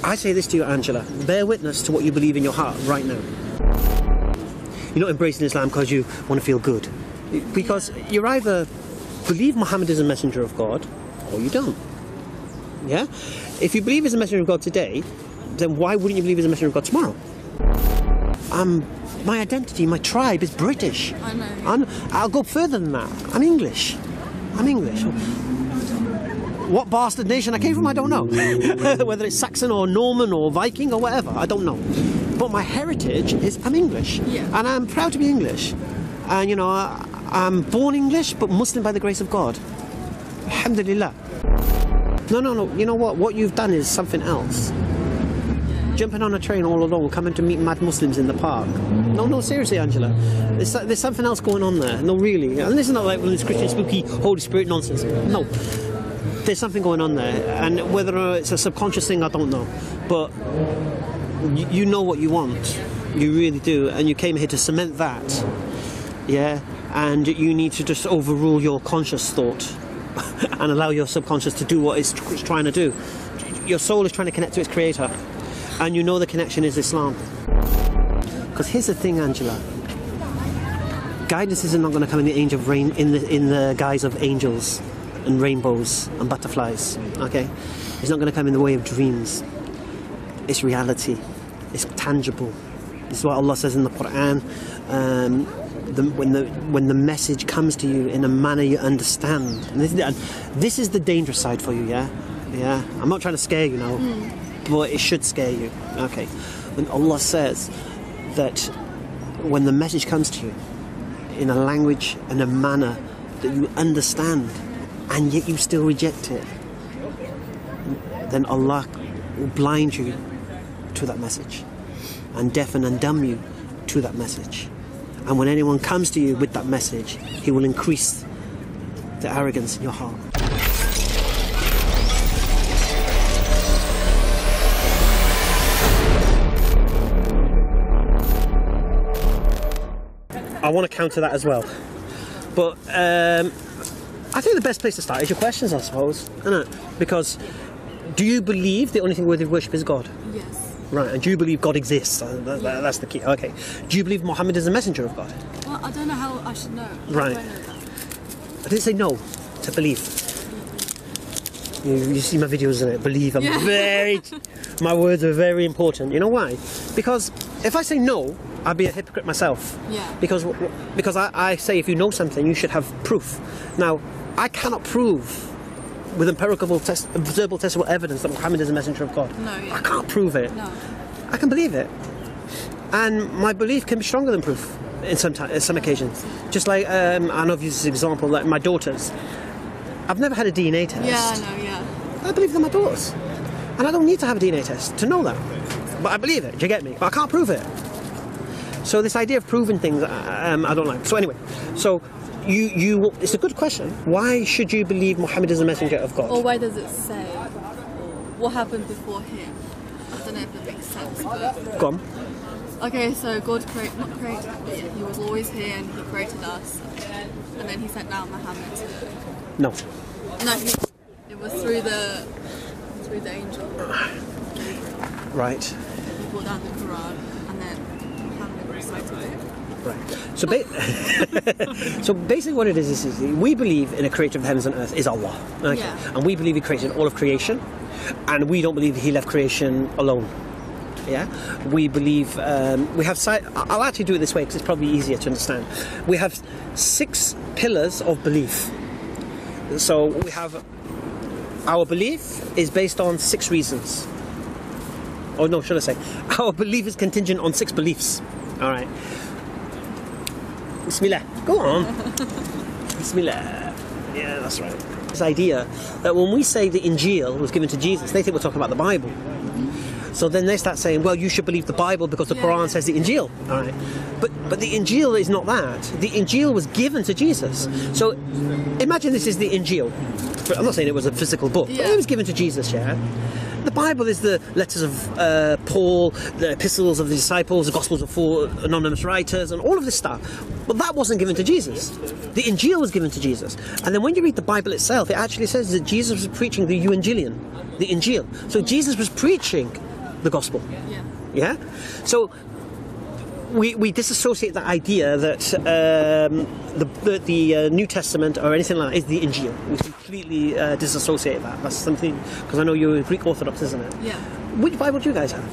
I say this to you, Angela, bear witness to what you believe in your heart right now. You're not embracing Islam because you want to feel good. Because you either believe Muhammad is a messenger of God, or you don't. Yeah? If you believe he's a messenger of God today, then why wouldn't you believe he's a messenger of God tomorrow? My identity, my tribe is British. I know. I'll go further than that. I'm English. What bastard nation I came from, I don't know. Whether it's Saxon or Norman or Viking or whatever, I don't know. But my heritage is I'm English. Yeah. And I'm proud to be English. And you know, I'm born English, but Muslim by the grace of God. Alhamdulillah. No. You know what? What you've done is something else. Jumping on a train all alone, coming to meet mad Muslims in the park. No, seriously, Angela. There's something else going on there. No, really. And this is not like one of this Christian spooky Holy Spirit nonsense. No. There's something going on there. And whether it's a subconscious thing, I don't know. But you know what you want. You really do. And you came here to cement that. Yeah? And you need to just overrule your conscious thought and allow your subconscious to do what it's trying to do. Your soul is trying to connect to its creator. And you know the connection is Islam. Because here's the thing, Angela. Guidance is not going to come in the in the guise of angels and rainbows and butterflies. Okay, it's not going to come in the way of dreams. It's reality. It's tangible. This is what Allah says in the Qur'an. When the message comes to you in a manner you understand. And this is the dangerous side for you. Yeah. I'm not trying to scare you now. But it should scare you. Okay. When Allah says that when the message comes to you in a language and a manner that you understand and yet you still reject it, then Allah will blind you to that message and deafen and dumb you to that message. And when anyone comes to you with that message, he will increase the arrogance in your heart. I want to counter that as well, but I think the best place to start is your questions, I suppose, isn't it? Because do you believe the only thing worthy of worship is God? Yes. Right, and do you believe God exists? That's the key. Okay. Do you believe Muhammad is a messenger of God? Well, I don't know how I should know. Right. How do I know that? I didn't say no to believe. You see my videos in it. Believe. My words are very important. You know why? Because if I say no, I'd be a hypocrite myself. Yeah. Because I say if you know something, you should have proof. Now, I cannot prove with observable testable evidence that Muhammad is a messenger of God. No, yeah. I can't prove it. No. I can believe it. And my belief can be stronger than proof in some occasions. Just like, I know I've used this example, like my daughters. I've never had a DNA test. Yeah, I know, yeah. I believe they're my daughters. And I don't need to have a DNA test to know that. But I believe it, do you get me? But I can't prove it. So this idea of proving things, I don't like. So anyway, so it's a good question. Why should you believe Muhammad is a messenger of God? Or why does it say what happened before him? I don't know if it makes sense, but... Go on. Okay, so God not created, but yeah, he was always here and he created us. And then he sent down Muhammad to... No, it was through the angel. Right. He brought down the Qur'an and then Muhammad recited it. Right. So basically what it is we believe in a creator of the heavens and earth is Allah. Okay. Yeah. And we believe he created all of creation. And we don't believe he left creation alone. Yeah, we believe we have. I'll actually do it this way because it's probably easier to understand. We have 6 pillars of belief. So we have our belief is based on 6 reasons. Oh no, should I say our belief is contingent on 6 beliefs. All right. Bismillah. Go on. Bismillah. Yeah, that's right. This idea that when we say the Injil was given to Jesus, they think we're talking about the Bible. So then they start saying, well, you should believe the Bible because the Qur'an says the Injil. All right. But the Injil is not that. The Injil was given to Jesus. So imagine this is the Injil. I'm not saying it was a physical book, but it was given to Jesus, yeah? The Bible is the letters of Paul, the epistles of the disciples, the Gospels of 4 anonymous writers, and all of this stuff. But that wasn't given to Jesus. The Injil was given to Jesus. And then when you read the Bible itself, it actually says that Jesus was preaching the Evangelion. The the Injil. So Jesus was preaching the gospel. Yeah. Yeah? So we disassociate the idea that the New Testament or anything like that is the Injil. We completely disassociate that. That's something, because I know you're Greek Orthodox, isn't it? Yeah. Which Bible do you guys have?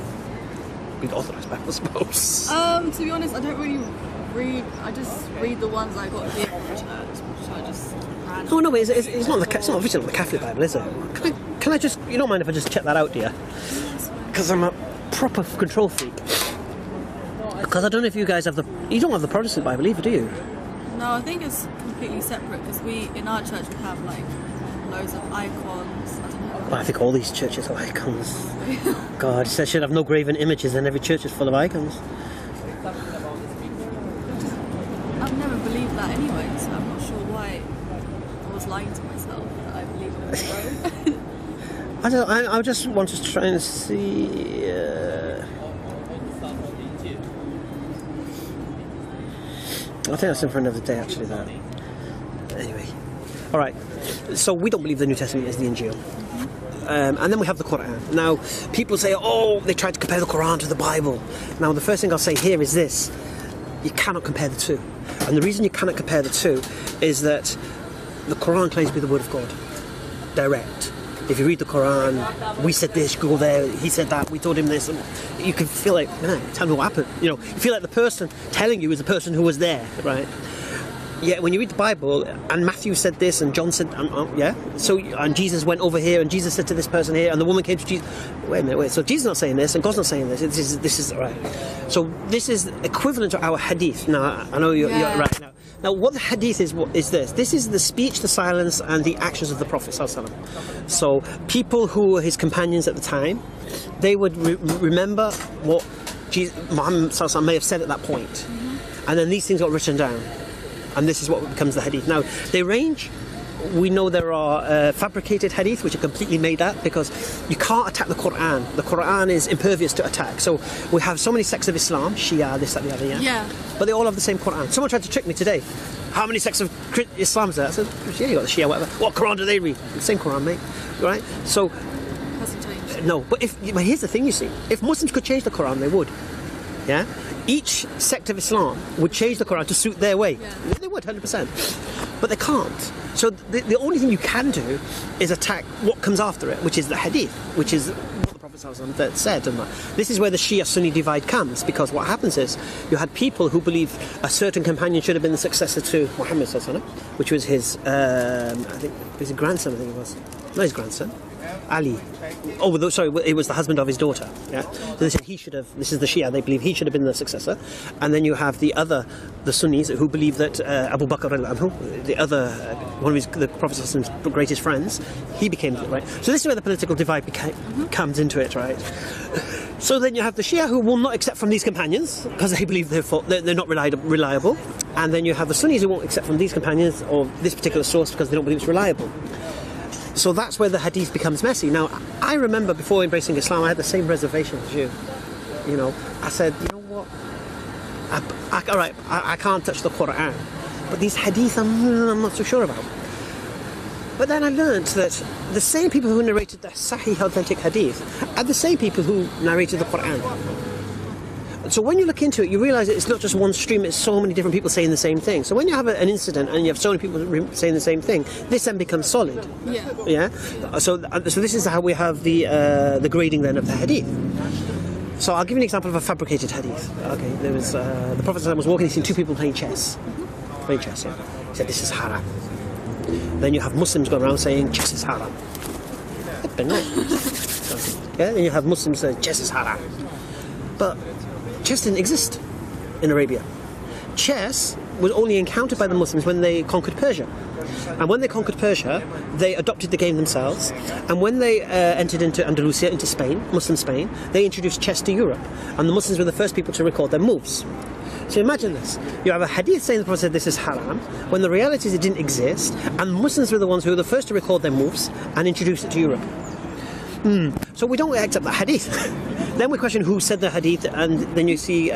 Greek Orthodox Bible, I suppose. To be honest, I don't really read. I just read the ones I got here from church, which I just ran. Oh no, it's not original the Catholic Bible, is it? Can I just? You don't mind if I just check that out, dear? Because I'm a proper control freak. Because I don't know if you guys have you don't have the Protestant Bible either, do you? No, I think it's completely separate because in our church we have like loads of icons. I don't know. Well, I think all these churches have icons. God, it should have no graven images, and every church is full of icons. I've never believed that anyway, so I'm not sure why I was lying to myself that I believe it was wrong. I just want to try and see. I think that's in for another day, actually. That. Anyway, all right. So we don't believe the New Testament is the Injil. And then we have the Qur'an. Now, people say, oh, they tried to compare the Qur'an to the Bible. Now, the first thing I'll say here is this. You cannot compare the two. And the reason you cannot compare the two is that the Qur'an claims to be the Word of God. Direct. If you read the Qur'an, we said this, go there, he said that, we told him this. And you can feel like, man, tell me what happened. You feel like the person telling you is the person who was there, right? Yeah, when you read the Bible, and Matthew said this, and John said, yeah, so, and Jesus went over here, and Jesus said to this person here, and the woman came to Jesus. Wait a minute, so Jesus is not saying this, and God's not saying this. This is right. So this is equivalent to our hadith. Now, I know you're right now. Now, what the hadith is this. This is the speech, the silence, and the actions of the Prophet ﷺ. So people who were his companions at the time, they would remember what Muhammad ﷺ may have said at that point. And then these things got written down. And this is what becomes the hadith. Now, they range. We know there are fabricated hadith, which are completely made up, because you can't attack the Qur'an. The Qur'an is impervious to attack. So we have so many sects of Islam, Shia, this, that, the other, yeah. But they all have the same Qur'an. Someone tried to trick me today. How many sects of Islam is there? I said, yeah, you got the Shia, whatever. What Qur'an do they read? The same Qur'an, mate. Right? So, hasn't changed. No, but here's the thing, you see. If Muslims could change the Qur'an, they would. Yeah? Each sect of Islam would change the Qur'an to suit their way. Yeah. They would, 100%. But they can't. So the only thing you can do is attack what comes after it, which is the hadith, which is what the Prophet ﷺ said. And this is where the Shia-Sunni divide comes, because what happens is you had people who believe a certain companion should have been the successor to Muhammad ﷺ, which was his, I think, his grandson, I think it was. No, his grandson. Ali. Oh, sorry, it was the husband of his daughter. Yeah. So they said he should have. This is the Shia. They believe he should have been the successor. And then you have the Sunnis who believe that Abu Bakr al-Anhu, the other one of the Prophet's greatest friends, he became right. So this is where the political divide comes into it, right? So then you have the Shia who will not accept from these companions because they believe they're not reliable. And then you have the Sunnis who won't accept from these companions or this particular source because they don't believe it's reliable. So that's where the hadith becomes messy. Now, I remember before embracing Islam, I had the same reservation as you. I said, you know what? All right, I can't touch the Qur'an, but these hadith I'm not so sure about. But then I learned that the same people who narrated the Sahih authentic hadith are the same people who narrated the Qur'an. So when you look into it, you realise that it's not just one stream, it's so many different people saying the same thing. So when you have an incident and you have so many people saying the same thing, this then becomes solid. Yeah? So this is how we have the grading then of the hadith. So I'll give you an example of a fabricated hadith. Okay, there was, the Prophet was walking, he's seen two people playing chess. Yeah. He said, this is haram. Then you have Muslims going around saying, chess is haram. Yeah, then you have Muslims saying, chess is haram. But chess didn't exist in Arabia. Chess was only encountered by the Muslims when they conquered Persia. And when they conquered Persia, they adopted the game themselves. And when they entered into Andalusia, into Spain, Muslim Spain, they introduced chess to Europe. And the Muslims were the first people to record their moves. So imagine this. You have a hadith saying the Prophet said this is haram, when the reality is it didn't exist, and Muslims were the ones who were the first to record their moves and introduce it to Europe. So we don't accept the hadith. Then we question who said the hadith, and then you see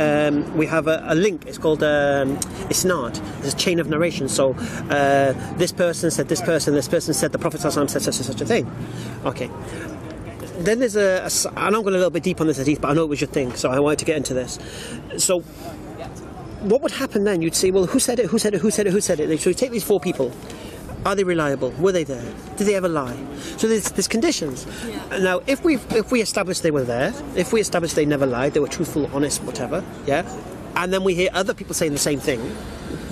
we have a link. It's called isnad. It's a chain of narration. So this person said this person said the Prophet ﷺ said such and such a thing. Okay. then there's I know I'm going a little bit deep on this hadith, but I know it was your thing, so I wanted to get into this. So, what would happen then? You'd say, well, who said it? Who said it? Who said it? Who said it? So you take these 4 people. Are they reliable? Were they there? Did they ever lie? So there's conditions. Yeah. Now, if we establish they were there, if we establish they never lied, they were truthful, honest, whatever, yeah, and then we hear other people saying the same thing,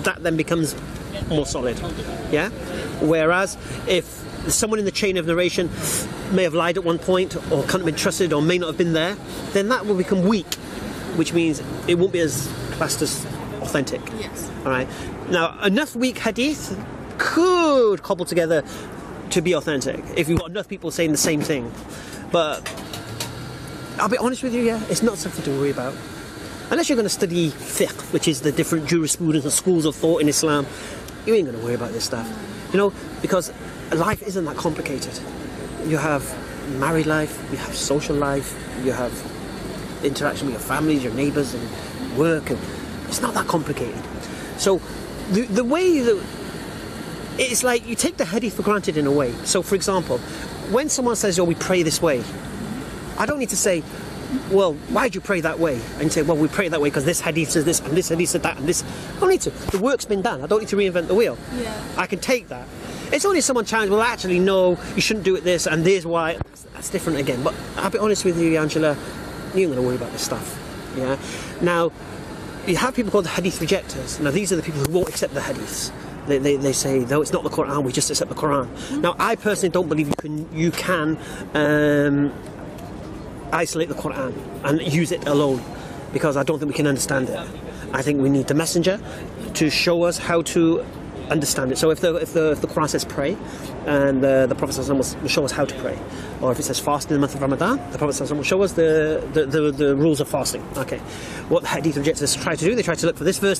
that then becomes more solid, yeah. Whereas if someone in the chain of narration may have lied at one point, or can't have been trusted, or may not have been there, then that will become weak, which means it won't be as classed as authentic. Yes. All right. Now, enough weak hadith could cobble together to be authentic if you've got enough people saying the same thing, but I'll be honest with you, yeah, it's not something to worry about unless you're going to study fiqh, which is the different jurisprudence and schools of thought in Islam. You ain't going to worry about this stuff, you know, because life isn't that complicated. You have married life, you have social life, you have interaction with your families, your neighbours, and work, and it's not that complicated. So the way that it's like you take the hadith for granted in a way. So, for example, when someone says, "Oh, we pray this way," I don't need to say, "Well, why do you pray that way?" And say, "Well, we pray that way because this hadith says this, and this hadith said that, and this." I don't need to. The work's been done. I don't need to reinvent the wheel. Yeah. I can take that. It's only someone challenged, well, actually, no, you shouldn't do it this, and there's why. That's different again. But I'll be honest with you, Angela, you ain't going to worry about this stuff. Yeah. Now, you have people called the hadith rejectors. Now, these are the people who won't accept the hadiths. They say, no, it's not the Qur'an, we just accept the Qur'an. Now, I personally don't believe you can isolate the Qur'an and use it alone, because I don't think we can understand it. I think we need the messenger to show us how to understand it. So if the Qur'an says pray, and the Prophet ﷺ will show us how to pray, or if it says fast in the month of Ramadan, the Prophet ﷺ will show us the rules of fasting. Okay, what the hadith rejectors try to do, they try to look for this verse,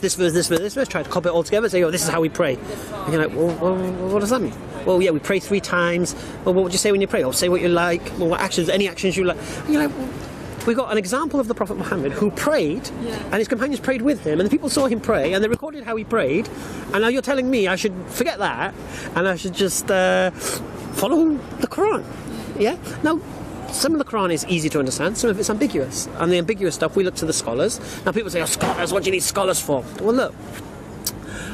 try to copy it all together, say, oh, this is how we pray. And you're like, well, what does that mean? Well, yeah, we pray 3 times. Well, what would you say when you pray? Oh, say what you like. Well, what actions, any actions you like. And you're like, well, we got an example of the Prophet Muhammad who prayed, and his companions prayed with him, and the people saw him pray, and they recorded how he prayed, and now you're telling me I should forget that, and I should just follow the Qur'an. Yeah? Now, some of the Qur'an is easy to understand, some of it's ambiguous, and the ambiguous stuff we look to the scholars. Now people say, oh, scholars, what do you need scholars for? Well, look,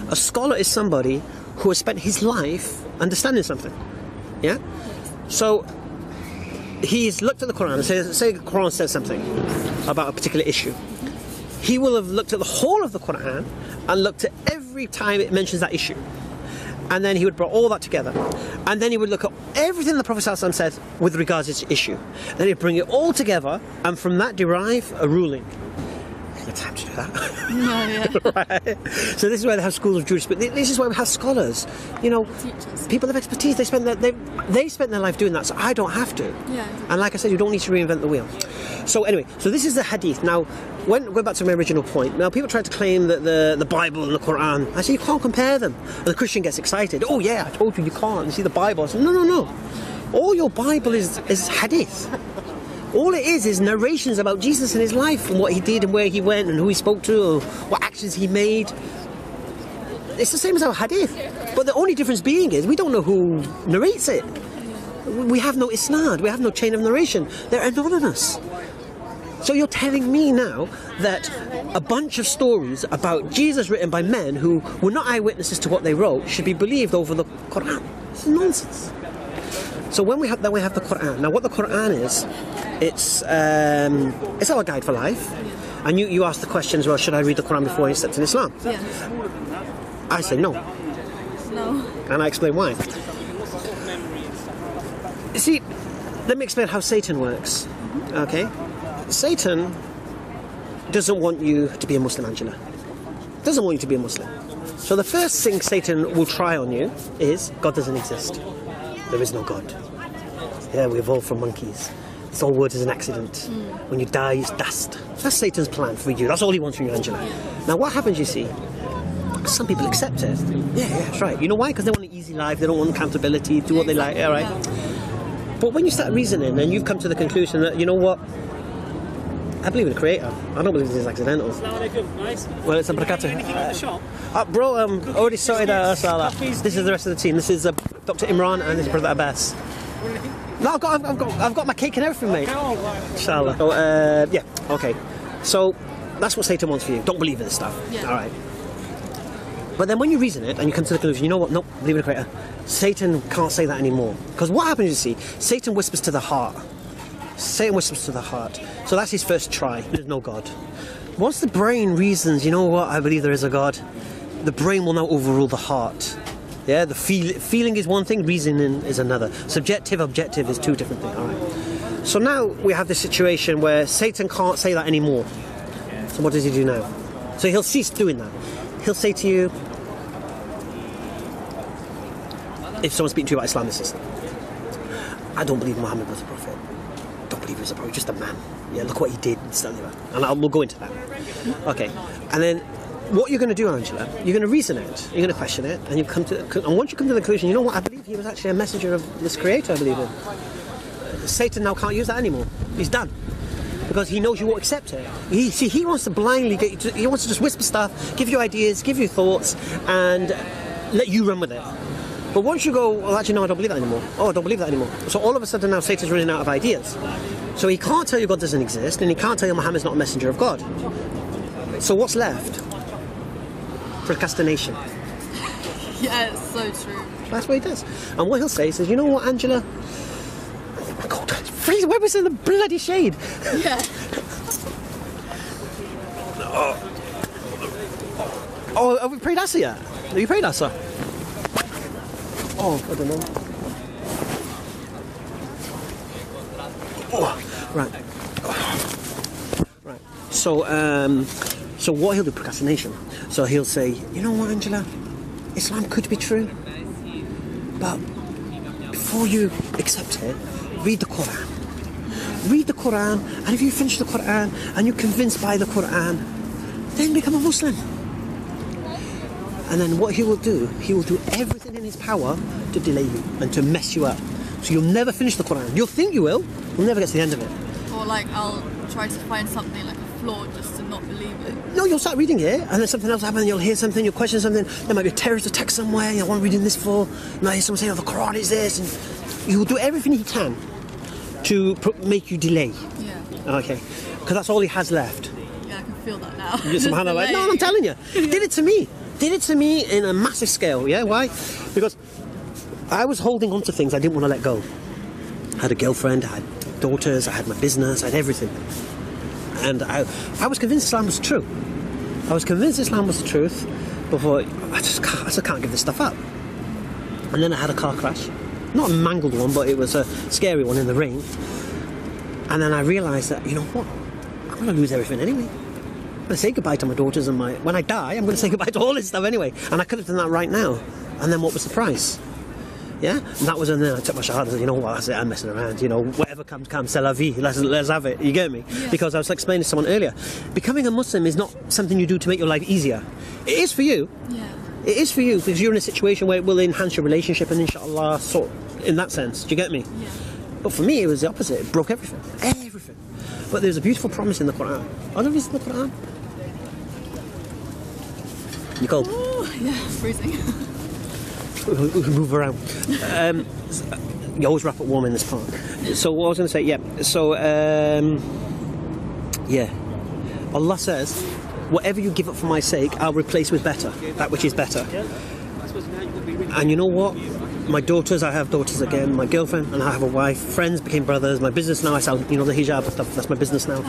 a scholar is somebody who has spent his life understanding something. Yeah? So he's looked at the Qur'an and say the Qur'an says something about a particular issue. He will have looked at the whole of the Qur'an and looked at every time it mentions that issue. And then he would bring all that together. And then he would look at everything the Prophet ﷺ said with regards to this issue. Then he'd bring it all together and from that derive a ruling. It's time to do that. No, yeah. Right. So this is why they have schools of jurisprudence. This is why we have scholars. You know, Teachers. People of expertise. They spend their life doing that. So I don't have to. Yeah. And like I said, you don't need to reinvent the wheel. So anyway, so this is the hadith. Now, going back to my original point. Now, people try to claim that the Bible and the Quran. I say you can't compare them. And the Christian gets excited. Oh yeah, I told you can't. You see the Bible. I say, no. All your Bible is hadith. All it is narrations about Jesus and his life and what he did and where he went and who he spoke to or what actions he made. It's the same as our hadith. But the only difference being is we don't know who narrates it. We have no isnad, we have no chain of narration. They're anonymous. So you're telling me now that a bunch of stories about Jesus written by men who were not eyewitnesses to what they wrote should be believed over the Qur'an. It's nonsense. So when we have the Qur'an. Now what the Qur'an is, it's our guide for life. And you asked the questions, well, should I read the Qur'an before I accept in Islam? Yeah. I say no. No. And I explain why. You see, let me explain how Satan works. Okay? Satan doesn't want you to be a Muslim, Angela. Doesn't want you to be a Muslim. So the first thing Satan will try on you is God doesn't exist. There is no God. Yeah, we evolved from monkeys. This whole word is an accident. When you die, it's dust. That's Satan's plan for you. That's all he wants from you, Angela. Now, what happens, you see? Some people accept it. Yeah, that's right. You know why? Because they want an easy life. They don't want accountability. Do what they like. All right. But when you start reasoning and you've come to the conclusion that, you know what? I believe in the Creator. I don't believe in these accidentals. Well, it's a barakatuh. Bro, already sorted out. This is the rest of the team. This is Dr. Imran and his brother Abbas. No, I've got my cake and everything, mate. Inshallah. So, yeah, okay. So that's what Satan wants for you. Don't believe in this stuff. Yeah. All right. But then when you reason it and you come to the conclusion, you know what? Nope, believe in the Creator. Satan can't say that anymore. Because what happens, you see, Satan whispers to the heart. Satan whispers to the heart. So that's his first try. There's no God. Once the brain reasons, you know what? I believe there is a God. The brain will now overrule the heart. Yeah, the feeling is one thing, reasoning is another. Subjective, objective is two different things. All right. So now we have this situation where Satan can't say that anymore. So what does he do now? So he'll cease doing that. He'll say to you, if someone's speaking to you about Islamic system, I don't believe Muhammad was a prophet. Don't believe he was a prophet, just a man. Yeah, look what he did and stuff like that. And we'll go into that. Okay, and then what you're going to do, Angela, you're going to reason it, you're going to question it, and and once you come to the conclusion, you know what, I believe he was actually a messenger of this Creator, I believe in. Satan now can't use that anymore. He's done. Because he knows you won't accept it. He wants to blindly get you to, he wants to just whisper stuff, give you ideas, give you thoughts, and let you run with it. But once you go, well, actually, no, I don't believe that anymore. Oh, I don't believe that anymore. So all of a sudden now Satan's running out of ideas. So he can't tell you God doesn't exist, and he can't tell you Muhammad's not a messenger of God. So what's left? Procrastination. Yeah, it's so true. That's what he does. And what he'll say is, you know what, Angela? Oh my God, freeze! Where was in the bloody shade? Yeah. Oh, have we prayed Asr yet? Have you prayed Asr? Oh, I don't know. Oh, right. Right. So what he'll do, procrastination. So he'll say, you know what, Angela? Islam could be true, but before you accept it, read the Qur'an. Read the Qur'an, and if you finish the Qur'an and you're convinced by the Qur'an, then become a Muslim. And then what he will do everything in his power to delay you and to mess you up. So you'll never finish the Qur'an. You'll think you will, you'll never get to the end of it. Or like I'll try to find something like a flaw just to not believe it. No, you'll start reading it, and then something else happens, you'll hear something, you'll question something, there might be a terrorist attack somewhere, what am I reading this for? You might hear someone say, oh, the Qur'an is this, and you'll do everything he can to make you delay. Yeah. Okay, because that's all he has left. Yeah, I can feel that now. SubhanAllah, like, no, I'm telling you, he did it to me. Did it to me in a massive scale, yeah? Why? Because I was holding on to things I didn't want to let go. I had a girlfriend, I had daughters, I had my business, I had everything. And I was convinced Islam was true. I was convinced Islam was the truth before I just can't give this stuff up. And then I had a car crash. Not a mangled one, but it was a scary one in the rain. And then I realised that, you know what? I'm going to lose everything anyway. I'm going to say goodbye to my daughters and when I die, I'm going to say goodbye to all this stuff anyway. And I could have done that right now. And then what was the price? Yeah? And that was, and then I took my shahada and said, you know what, that's it, I'm messing around. Whatever comes, c'est la vie. Let's have it. You get me? Yeah. Because I was explaining to someone earlier, becoming a Muslim is not something you do to make your life easier. It is for you. Yeah. It is for you because you're in a situation where it will enhance your relationship and inshallah, sort in that sense. Do you get me? Yeah. But for me, it was the opposite. It broke everything. Everything. But there's a beautiful promise in the Qur'an. Are there reasons in the Qur'an? You cold? Ooh, yeah, freezing. We can move around. You always wrap up warm in this part. So what I was going to say, yeah. So, yeah. Allah says, whatever you give up for my sake, I'll replace with better. That which is better. And you know what? My daughters, I have daughters again. My girlfriend, and I have a wife. Friends became brothers. My business now, I sell, the hijab and stuff. That's my business now.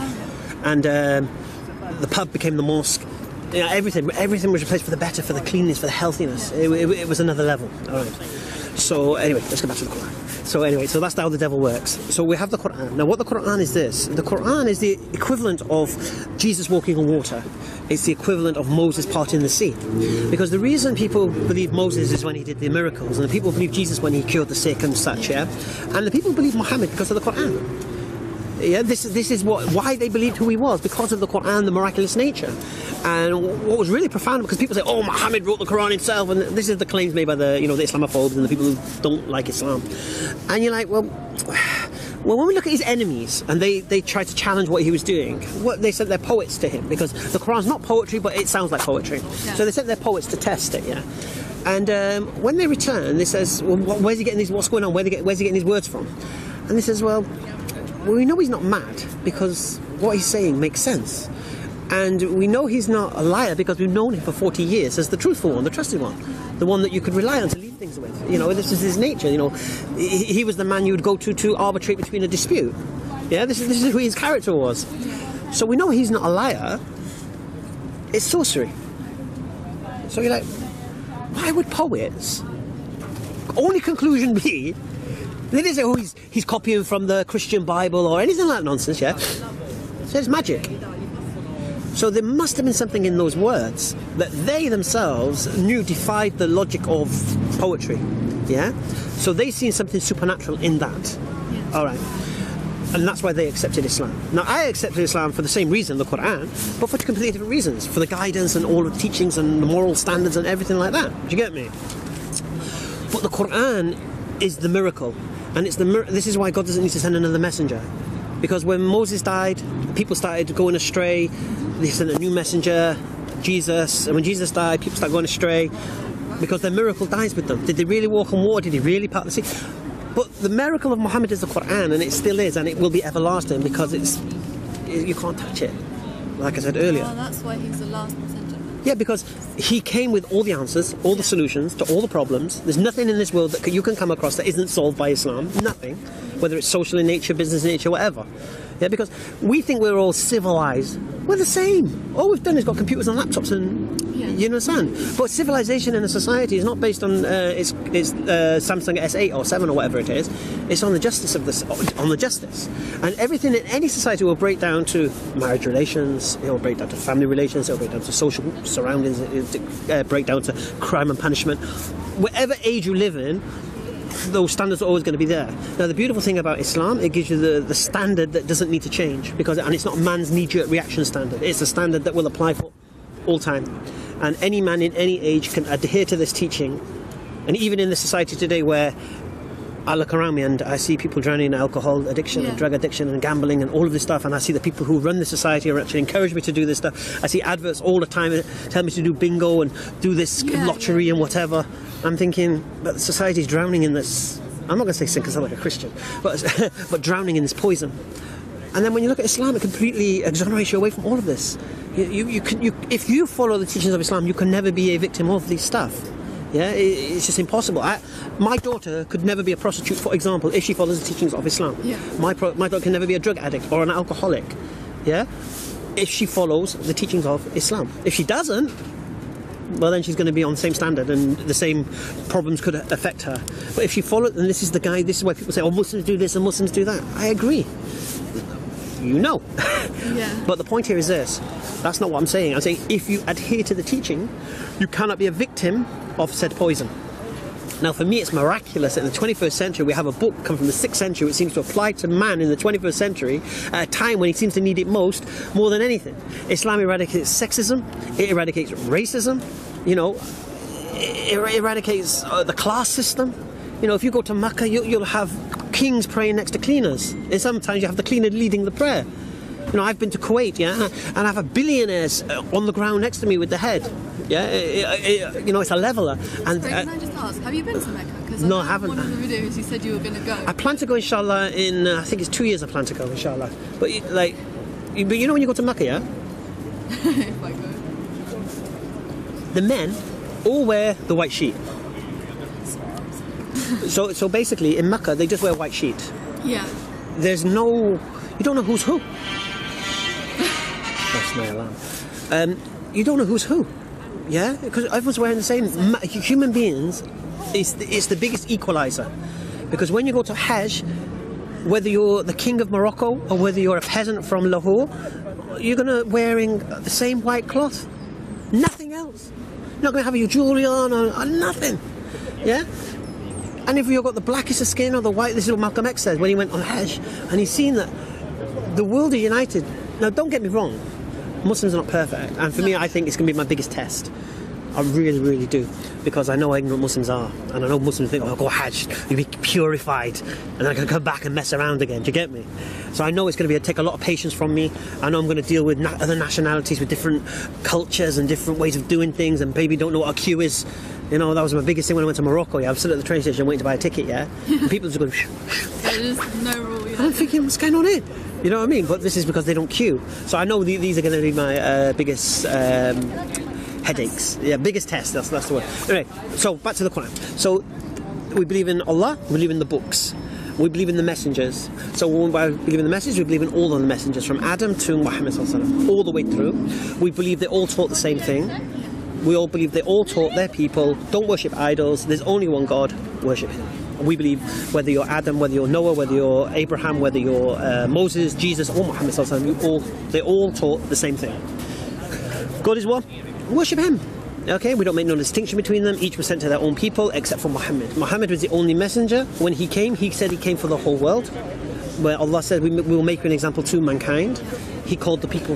And the pub became the mosque. Yeah, everything was replaced for the better, for the cleanliness, for the healthiness. It was another level. All right. So anyway, let's go back to the Qur'an. So that's how the devil works. So we have the Qur'an. Now what the Qur'an is this? The Qur'an is the equivalent of Jesus walking on water. It's the equivalent of Moses parting the sea. Because the reason people believe Moses is when he did the miracles, and the people believe Jesus when he cured the sick and such, yeah? And the people believe Muhammad because of the Qur'an. Yeah, this is why they believed who he was, because of the Qur'an, the miraculous nature. And what was really profound, because people say, oh, Muhammad wrote the Qur'an himself, and this is the claims made by the Islamophobes and the people who don't like Islam. And you're like, well, when we look at his enemies, and they try to challenge what he was doing, they sent their poets to him, because the Qur'an's not poetry, but it sounds like poetry. Yeah. So they sent their poets to test it, yeah. And when they return, they says, well, where's he getting these, what's going on, where's he getting these words from? And he says, well, we know he's not mad because what he's saying makes sense. And we know he's not a liar because we've known him for 40 years as the truthful one, the trusted one, the one that you could rely on to leave things with. You know, this is his nature. You know, he was the man you would go to arbitrate between a dispute. Yeah, this is who his character was. So we know he's not a liar. It's sorcery. So you're like, why would poets only conclusion be? They didn't say, oh, he's copying from the Christian Bible or anything like that nonsense. Yeah, so it's magic. So there must have been something in those words that they themselves knew defied the logic of poetry. Yeah? So they seen something supernatural in that. Yeah. All right. And that's why they accepted Islam. Now, I accepted Islam for the same reason, the Qur'an, but for completely different reasons. For the guidance and all the teachings and the moral standards and everything like that. Do you get me? But the Qur'an is the miracle. And it's this is why God doesn't need to send another messenger. Because when Moses died, people started going astray. They sent a new messenger, Jesus. And when Jesus died, people started going astray because their miracle dies with them. Did they really walk on water? Did he really part the sea? But the miracle of Muhammad is the Qur'an, and it still is, and it will be everlasting because you can't touch it, like I said earlier. Well, that's why he's the last messenger. Yeah, because he came with all the answers, all the solutions to all the problems. There's nothing in this world that you can come across that isn't solved by Islam. Nothing. Whether it's social in nature, business in nature, whatever. Yeah, because we think we're all civilized. We're the same. All we've done is got computers and laptops and... You understand? But civilization in a society is not based on its Samsung S8 or 7 or whatever it is. It's on the justice of this, on the justice. And everything in any society will break down to marriage relations, it will break down to family relations, it will break down to social surroundings, it will break down to crime and punishment. Whatever age you live in, those standards are always going to be there. Now, the beautiful thing about Islam, it gives you the standard that doesn't need to change, and it's not man's knee-jerk reaction standard. It's a standard that will apply for all time. And any man in any age can adhere to this teaching. And even in the society today where I look around me and I see people drowning in alcohol addiction and drug addiction and gambling and all of this stuff, and I see the people who run the society are actually encourage me to do this stuff. I see adverts all the time that tell me to do bingo and do this lottery and whatever. I'm thinking, but the society's drowning in this. I'm not going to say sin because I'm like a Christian, but drowning in this poison. And then when you look at Islam, it completely exonerates you away from all of this. If you follow the teachings of Islam, you can never be a victim of this stuff. Yeah, it's just impossible. My daughter could never be a prostitute, for example, if she follows the teachings of Islam. Yeah. My daughter can never be a drug addict or an alcoholic. Yeah, if she follows the teachings of Islam. If she doesn't, well, then she's going to be on the same standard, and the same problems could affect her. But if she follows, and this is why people say, "Oh, Muslims do this and Muslims do that." I agree. You know. Yeah. But the point here is this. That's not what I'm saying. I'm saying if you adhere to the teaching, you cannot be a victim of said poison. Now, for me, it's miraculous that in the 21st century we have a book come from the 6th century which seems to apply to man in the 21st century at a time when he seems to need it more than anything. Islam eradicates sexism, it eradicates racism, you know, it eradicates the class system. You know, if you go to Mecca, you'll have kings praying next to cleaners, and sometimes you have the cleaner leading the prayer. You know, I've been to Kuwait, yeah, and I have billionaires on the ground next to me with the head. Yeah, you know, it's a leveler. And can I just ask, have you been to Mecca? Because no, I haven't. One of the videos you said you were going to go. I plan to go, inshallah, in I think it's 2 years. I plan to go, inshallah. But but you know when you go to Mecca, yeah, if I go, the men all wear the white sheet. So basically, in Mecca, they just wear a white sheet. Yeah. There's no, you don't know who's who. That's my alarm. You don't know who's who. Yeah, because everyone's wearing the same. Human beings, it's the biggest equalizer. Because when you go to Hajj, whether you're the king of Morocco or whether you're a peasant from Lahore, you're gonna wearing the same white cloth. Nothing else. You're not gonna have your jewelry on or nothing. Yeah. And if you've got the blackest of skin or the white, this is what Malcolm X says when he went on Hajj, and he's seen that the world is united. Now, don't get me wrong. Muslims are not perfect, and for me, I think it's going to be my biggest test. I really, really do, because I know how ignorant Muslims are, and I know Muslims think, "Oh, go Hajj, you'll be purified, and I can come back and mess around again." Do you get me? So I know it's going to take a lot of patience from me. I know I'm going to deal with other nationalities with different cultures and different ways of doing things, and maybe don't know what a queue is. You know, that was my biggest thing when I went to Morocco. Yeah, I was still at the train station waiting to buy a ticket. Yeah, and people just going. There's no rule. Yeah. I'm thinking, what's going on here? You know what I mean? But this is because they don't queue. So I know these are going to be my biggest headaches. Yeah, biggest test. That's the word. Anyway, so back to the Qur'an. So we believe in Allah. We believe in the books. We believe in the messengers. So when we believe in the message, we believe in all of the messengers from Adam to Muhammad all the way through. We believe they all taught the same thing. We all believe they all taught their people, don't worship idols, there's only one God, worship him. We believe whether you're Adam, whether you're Noah, whether you're Abraham, whether you're Moses, Jesus or Muhammad, they all taught the same thing. God is one, worship him. Okay, we don't make no distinction between them. Each was sent to their own people except for Muhammad. Muhammad was the only messenger. When he came, he said he came for the whole world. Where Allah said, we will make you an example to mankind. He called the people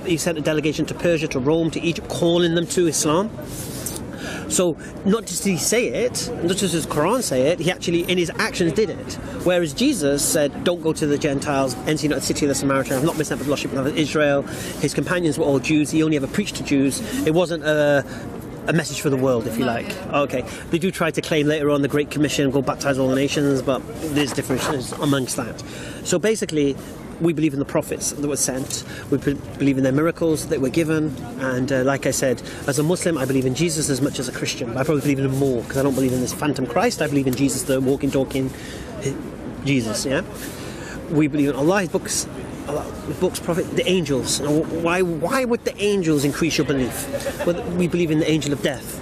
he sent a delegation to Persia, to Rome, to Egypt, calling them to Islam. So not just did he say it, not just does the Qur'an say it, he actually in his actions did it. Whereas Jesus said, don't go to the Gentiles, enter not the city of the Samaritans, I've not been sent for the lost sheep of Israel. His companions were all Jews, he only ever preached to Jews. It wasn't a message for the world, if you like. Okay, they do try to claim later on the Great Commission, go baptize all the nations, but there's differences amongst that. So basically, we believe in the prophets that were sent, we believe in their miracles that were given, and like I said, as a Muslim I believe in Jesus as much as a Christian. I probably believe in him more, because I don't believe in this phantom Christ. I believe in Jesus, the walking, talking Jesus, yeah? We believe in Allah, his books, prophet, the angels. Now, why would the angels increase your belief? Well, we believe in the angel of death.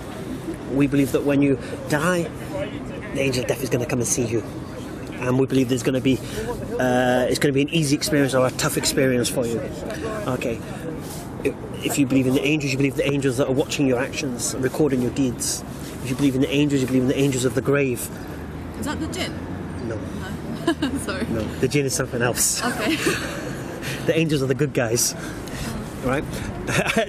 We believe that when you die, the angel of death is going to come and see you. And we believe there's going to be it's going to be an easy experience or a tough experience for you. Okay, if you believe in the angels, you believe the angels that are watching your actions, recording your deeds. If you believe in the angels, you believe in the angels of the grave. Is that the jinn? No. Sorry. No, the jinn is something else. Okay. The angels are the good guys. Right?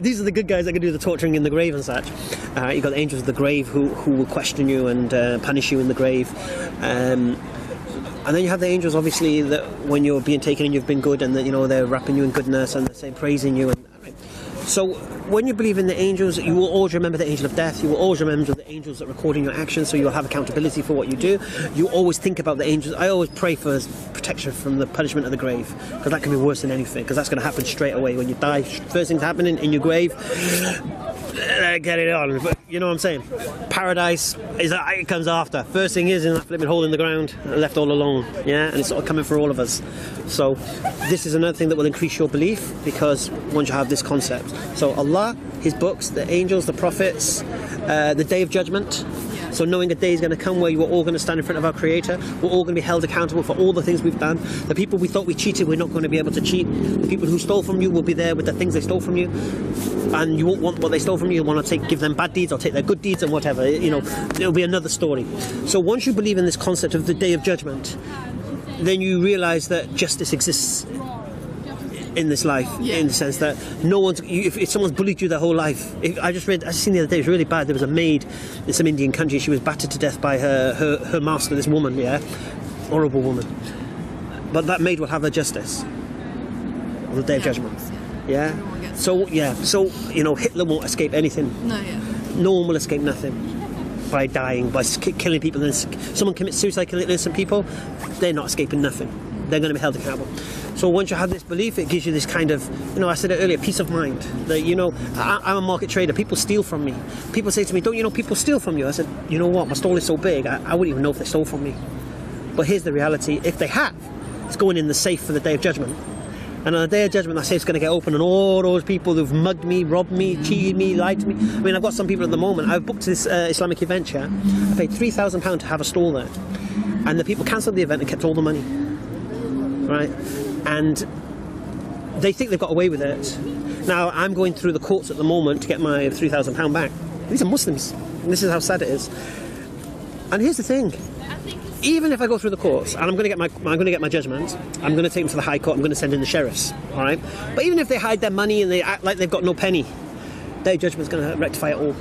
These are the good guys that can do the torturing in the grave and such. You've got the angels of the grave who will question you and punish you in the grave. And then you have the angels, obviously, that when you're being taken and you've been good, and that, you know, they're wrapping you in goodness and they're saying, praising you. So when you believe in the angels, you will always remember the angel of death. You will always remember the angels that are recording your actions, so you'll have accountability for what you do. You always think about the angels. I always pray for protection from the punishment of the grave, because that can be worse than anything, because that's going to happen straight away when you die. First thing's happening in your grave. Get it on, but you know what I'm saying? Paradise it comes after. First thing is in that flipping hole in the ground, left all alone, yeah, and it's sort of coming for all of us. So this is another thing that will increase your belief, because once you have this concept, so Allah, his books, the angels, the prophets, the day of judgment. So knowing a day is going to come where you are all going to stand in front of our Creator, we're all going to be held accountable for all the things we've done. The people we thought we cheated, we're not going to be able to cheat. The people who stole from you will be there with the things they stole from you, and you won't want what they stole from you. You want to give them bad deeds or take their good deeds and whatever. You know, it'll be another story. So once you believe in this concept of the day of judgment, then you realise that justice exists in this life, in the sense that no one's, if someone's bullied you their whole life. I seen the other day, it was really bad. There was a maid in some Indian country, she was battered to death by her master, this woman, yeah, horrible woman. But that maid will have her justice on the day of judgment, yeah. So you know, Hitler won't escape anything. No one will escape nothing by dying, by killing people. And someone commits suicide, killing innocent people, they're not escaping nothing. They're going to be held accountable. So once you have this belief, it gives you this kind of, you know, I said it earlier, peace of mind. That, you know, I'm a market trader. People steal from me. People say to me, don't you know people steal from you? I said, you know what, my stall is so big, I wouldn't even know if they stole from me. But here's the reality. If they have, it's going in the safe for the day of judgment. And on the day of judgment, that safe's going to get open, and all those people who've mugged me, robbed me, cheated me, lied to me. I mean, I've got some people at the moment. I've booked this Islamic event, yeah. I paid £3,000 to have a stall there. And the people cancelled the event and kept all the money. Right? And they think they've got away with it. Now, I'm going through the courts at the moment to get my £3,000 back. These are Muslims. And this is how sad it is. And here's the thing. Even if I go through the courts and I'm going to get my judgment, I'm going to take them to the High Court, I'm going to send in the sheriffs, all right? But even if they hide their money and they act like they've got no penny, their judgment's going to rectify it all.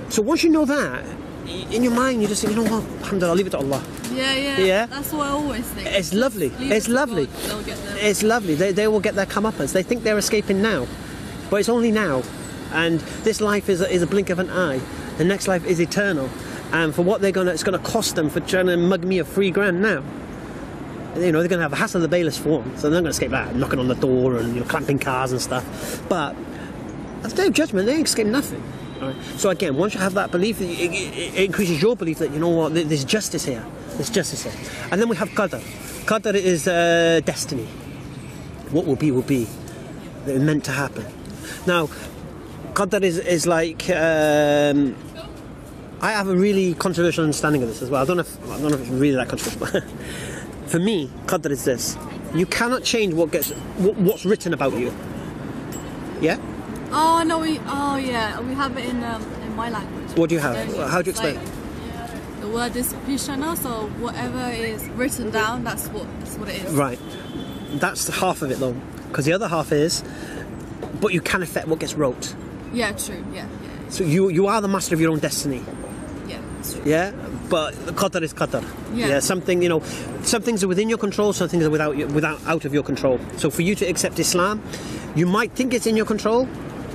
So once you know that, in your mind, you just think, you know what, alhamdulillah, I'll leave it to Allah. Yeah. That's what I always think. It's lovely. It's lovely. They'll get their... It's lovely. They will get their comeuppance. They think they're escaping now, but it's only now. And this life is a blink of an eye. The next life is eternal. And for what it's going to cost them for trying to mug me of $3,000 now. You know, they're going to have the hassle of the bailiffs for one, so they're not going to escape that, knocking on the door and, you know, clamping cars and stuff. But at the day of judgment, they ain't escape nothing. Right? So again, once you have that belief, it increases your belief that, you know what, there's justice here. There's justice here. And then we have qadar. Qadar is destiny. What will be, will be. It's meant to happen. Now, qadar is like... I have a really controversial understanding of this as well. I don't know if it's really that controversial. For me, qadr is this: you cannot change what's written about you. Yeah. Oh no, we have it in my language. What do you have? How do you explain? Like, the word is pishana, so whatever is written down, that's what it is. Right. That's half of it though, because the other half is, but you can affect what gets wrote. Yeah, true. Yeah. So you are the master of your own destiny. Yeah, that's true. Yeah, but qadar is qadar. Yeah. Something, you know, some things are within your control, some things are out of your control. So for you to accept Islam, you might think it's in your control,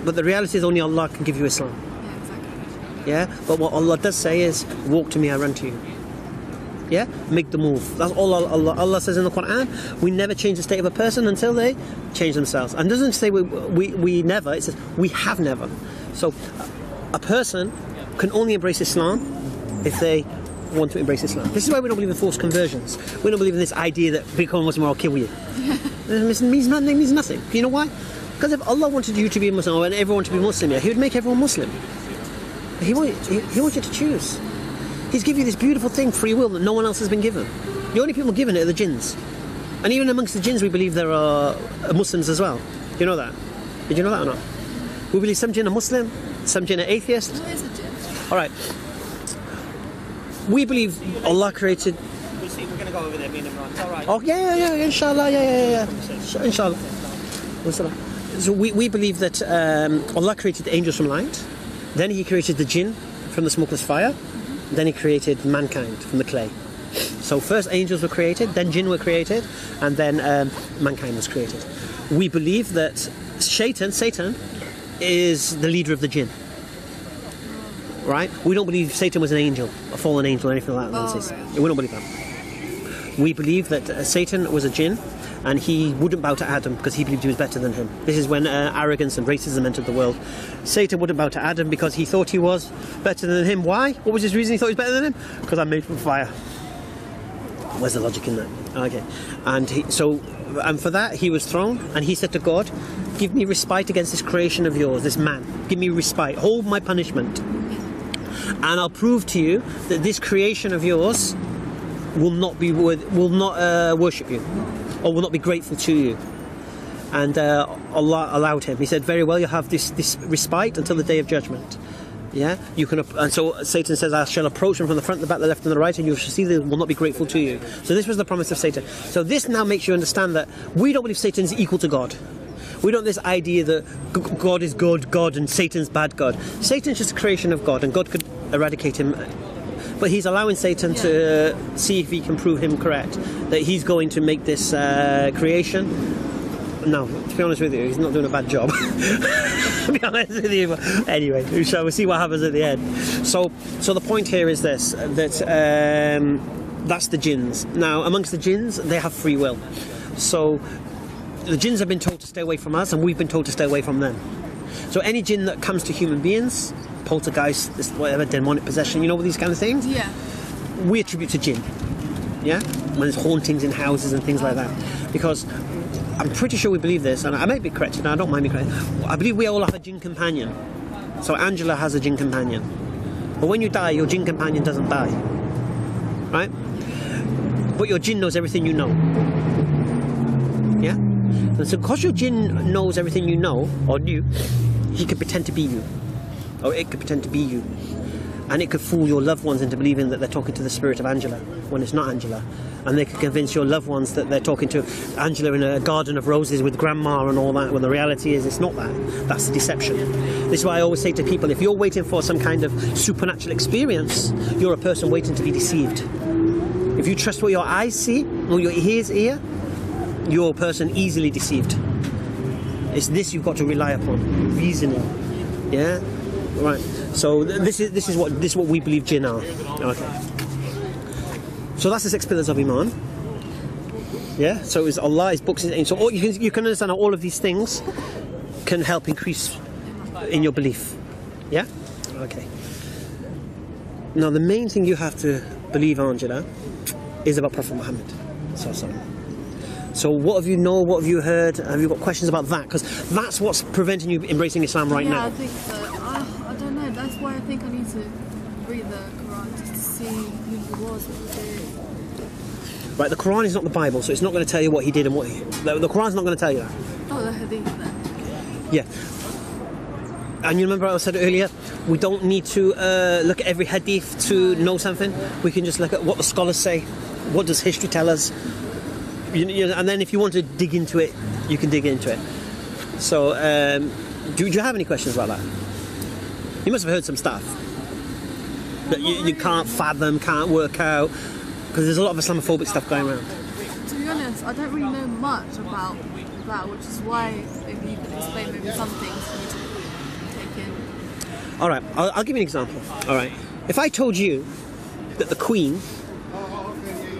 but the reality is only Allah can give you Islam. Yeah, exactly. Yeah, but what Allah does say is, walk to me, I run to you. Yeah, make the move. That's all Allah says in the Qur'an. We never change the state of a person until they change themselves. And it doesn't say we never, it says we have never. So a person can only embrace Islam if they want to embrace Islam. This is why we don't believe in forced conversions. We don't believe in this idea that become a Muslim or I'll kill you. It means nothing. You know why? Because if Allah wanted you to be a Muslim and everyone to be Muslim, He would make everyone Muslim. He wants you to choose. He's given you this beautiful thing, free will, that no one else has been given. The only people given it are the jinns. And even amongst the jinns we believe there are Muslims as well. Do you know that? Did you know that or not? We believe some jinn are Muslim, some jinn are atheist. What is a jinn? Alright. We believe Allah created... We'll see, we're going to go over there, me and Imran. It's alright. Oh, yeah, inshallah, yeah. Inshallah. So we believe that Allah created the angels from light, then He created the jinn from the smokeless fire, then He created mankind from the clay. So first angels were created, then jinn were created, and then mankind was created. We believe that Satan is the leader of the jinn. Right? We don't believe Satan was an angel, a fallen angel, or anything like that. Right. We don't believe that. We believe that Satan was a jinn, and he wouldn't bow to Adam because he believed he was better than him. This is when arrogance and racism entered the world. Satan wouldn't bow to Adam because he thought he was better than him. Why? What was his reason he thought he was better than him? Because I'm made from fire. Where's the logic in that? Okay. And for that he was thrown, and he said to God, give me respite against this creation of yours, this man. Give me respite. Hold my punishment. And I'll prove to you that this creation of yours will not worship you, or will not be grateful to you. And Allah allowed him. He said, very well, you'll have this respite until the day of judgment. Yeah, you can. And so Satan says, I shall approach him from the front, the back, the left and the right, and you shall see they will not be grateful to you. So this was the promise of Satan. So this now makes you understand that we don't believe Satan is equal to God. We don't have this idea that God is good God and Satan's bad God. Satan's just a creation of God, and God could eradicate him. But He's allowing Satan to see if he can prove him correct, that he's going to make this creation. No, to be honest with you, he's not doing a bad job. To be honest with you. But anyway, we'll see what happens at the end. So the point here is this, that that's the jinns. Now, amongst the jinns, they have free will. So the jinns have been told to stay away from us, and we've been told to stay away from them. So any jinn that comes to human beings, poltergeist, whatever, demonic possession, you know, these kind of things, we attribute to jinn. Yeah? When there's hauntings in houses and things like that. Because I'm pretty sure we believe this, and I may be corrected, I don't mind me corrected. I believe we all have a jinn companion. So Angela has a jinn companion. But when you die, your jinn companion doesn't die. Right? But your jinn knows everything you know. Yeah? And so because your jinn knows everything you know, or knew, he could pretend to be you. Or it could pretend to be you. And it could fool your loved ones into believing that they're talking to the spirit of Angela when it's not Angela. And they could convince your loved ones that they're talking to Angela in a garden of roses with grandma and all that, when the reality is it's not that. That's the deception. This is why I always say to people, if you're waiting for some kind of supernatural experience, you're a person waiting to be deceived. If you trust what your eyes see or your ears hear, you're a person easily deceived. It's this you've got to rely upon. Reasoning. Yeah? Right. So this is what we believe jinn are. Okay. So that's the 6 pillars of Iman. Yeah. So it's Allah, His books, His angels. So you can understand how all of these things can help increase in your belief. Yeah. Okay. Now the main thing you have to believe, Angela, is about Prophet Muhammad. So what have you know? What have you heard? Have you got questions about that? Because that's what's preventing you embracing Islam right now. Yeah, I think so. I don't know. That's why I think I need to read the Qur'an just to see who he was, what he did. Right, the Qur'an is not the Bible, so it's not going to tell you what he did and what he... The Qur'an's not going to tell you that. Oh, the Hadith then. Yeah. And you remember what I said earlier? We don't need to look at every hadith to know something. We can just look at what the scholars say. What does history tell us? And then if you want to dig into it, you can dig into it. So, do you have any questions about that? You must have heard some stuff that you can't fathom, can't work out, because there's a lot of Islamophobic stuff going around. To be honest, I don't really know much about that, which is why if you could explain maybe some things for me to take in. All right, I'll give you an example. All right, if I told you that the Queen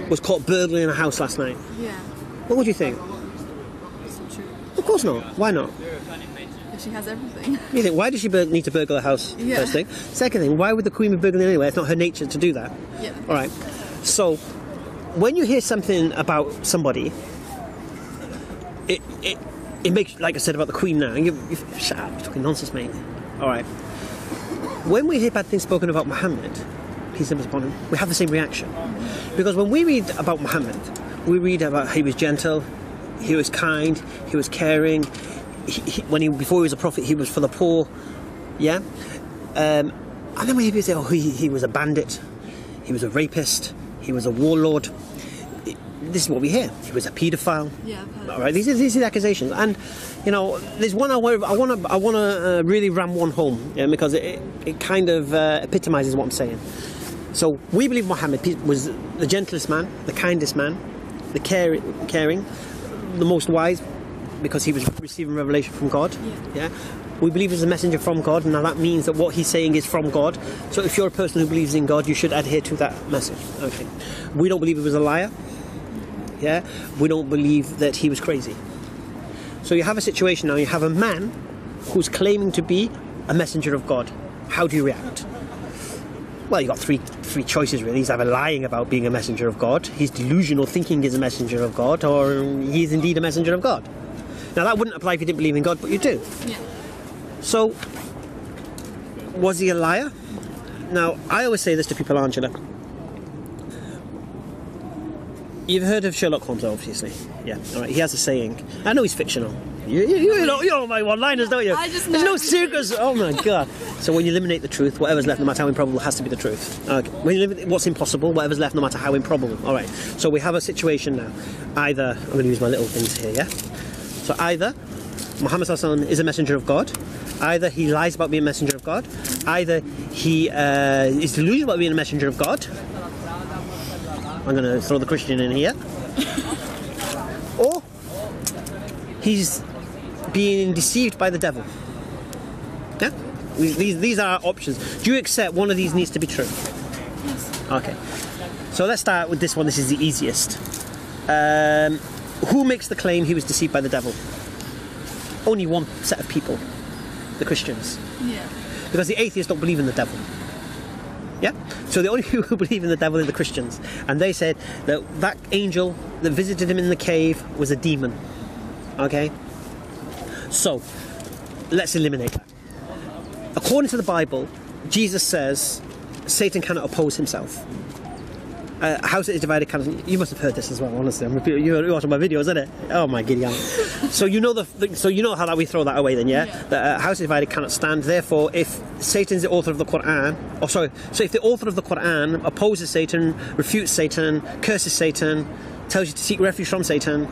was caught burgling in a house last night, Yeah, what would you think? it's not true. Of course not. Why not? If she has everything. You think, why does she need to burgle a house? Yeah. First thing. Second thing, why would the Queen be burgling anyway? It's not her nature to do that. Yeah. All right. So, when you hear something about somebody, it makes, like I said about the Queen now, and you shut up, you're talking nonsense, mate. All right. When we hear bad things spoken about Muhammad, peace and peace upon him, we have the same reaction. Because when we read about Muhammad, we read about he was gentle, he was kind, he was caring. Before he was a prophet, he was for the poor. Yeah. And then we hear people say, oh, he was a bandit, he was a rapist, he was a warlord. This is what we hear. He was a paedophile. Yeah. All right. These are the accusations, and there's one I want to really ram one home, because it kind of epitomizes what I'm saying. So we believe Muhammad was the gentlest man, the kindest man, the caring, the most wise, because he was receiving revelation from God. Yeah. We believe he's a messenger from God, and now that means that what he's saying is from God. So if you're a person who believes in God, you should adhere to that message. Okay. We don't believe he was a liar. Yeah. We don't believe that he was crazy. So you have a situation now. You have a man who's claiming to be a messenger of God. How do you react? Well, you've got three choices really. He's either lying about being a messenger of God, he's delusional thinking he's a messenger of God, or he is indeed a messenger of God. Now that wouldn't apply if you didn't believe in God, but you do. Yeah. So, was he a liar? Now, I always say this to people, Angela. You've heard of Sherlock Holmes, obviously. Yeah, all right. He has a saying. I know he's fictional. You know my one-liners, don't you? I just There's know. no circus. Oh my God. So when you eliminate the truth, whatever's left, no matter how improbable, has to be the truth. Okay. When you eliminate what's impossible, whatever's left, no matter how improbable. All right. So we have a situation now. Either, I'm going to use my little things here, yeah? So either Muhammad ﷺ is a messenger of God, either he lies about being a messenger of God, either he is delusional about being a messenger of God. I'm going to throw the Christian in here. Or he's being deceived by the devil. Yeah? These are our options. Do you accept one of these needs to be true? Yes. Okay. So let's start with this one. This is the easiest. Who makes the claim he was deceived by the devil? Only one set of people. The Christians. Yeah. Because the atheists don't believe in the devil. Yeah? So the only people who believe in the devil are the Christians. And they said that angel that visited him in the cave was a demon. Okay? So, let's eliminate that. According to the Bible, Jesus says Satan cannot oppose himself. House that is divided cannot... You must have heard this as well, honestly. You're watching my videos, isn't it? Oh my giddy aunt. So you know so you know how that we throw that away then, yeah? Yeah. That house divided cannot stand. Therefore, if Satan's the author of the Qur'an... so if the author of the Qur'an opposes Satan, refutes Satan, curses Satan, tells you to seek refuge from Satan,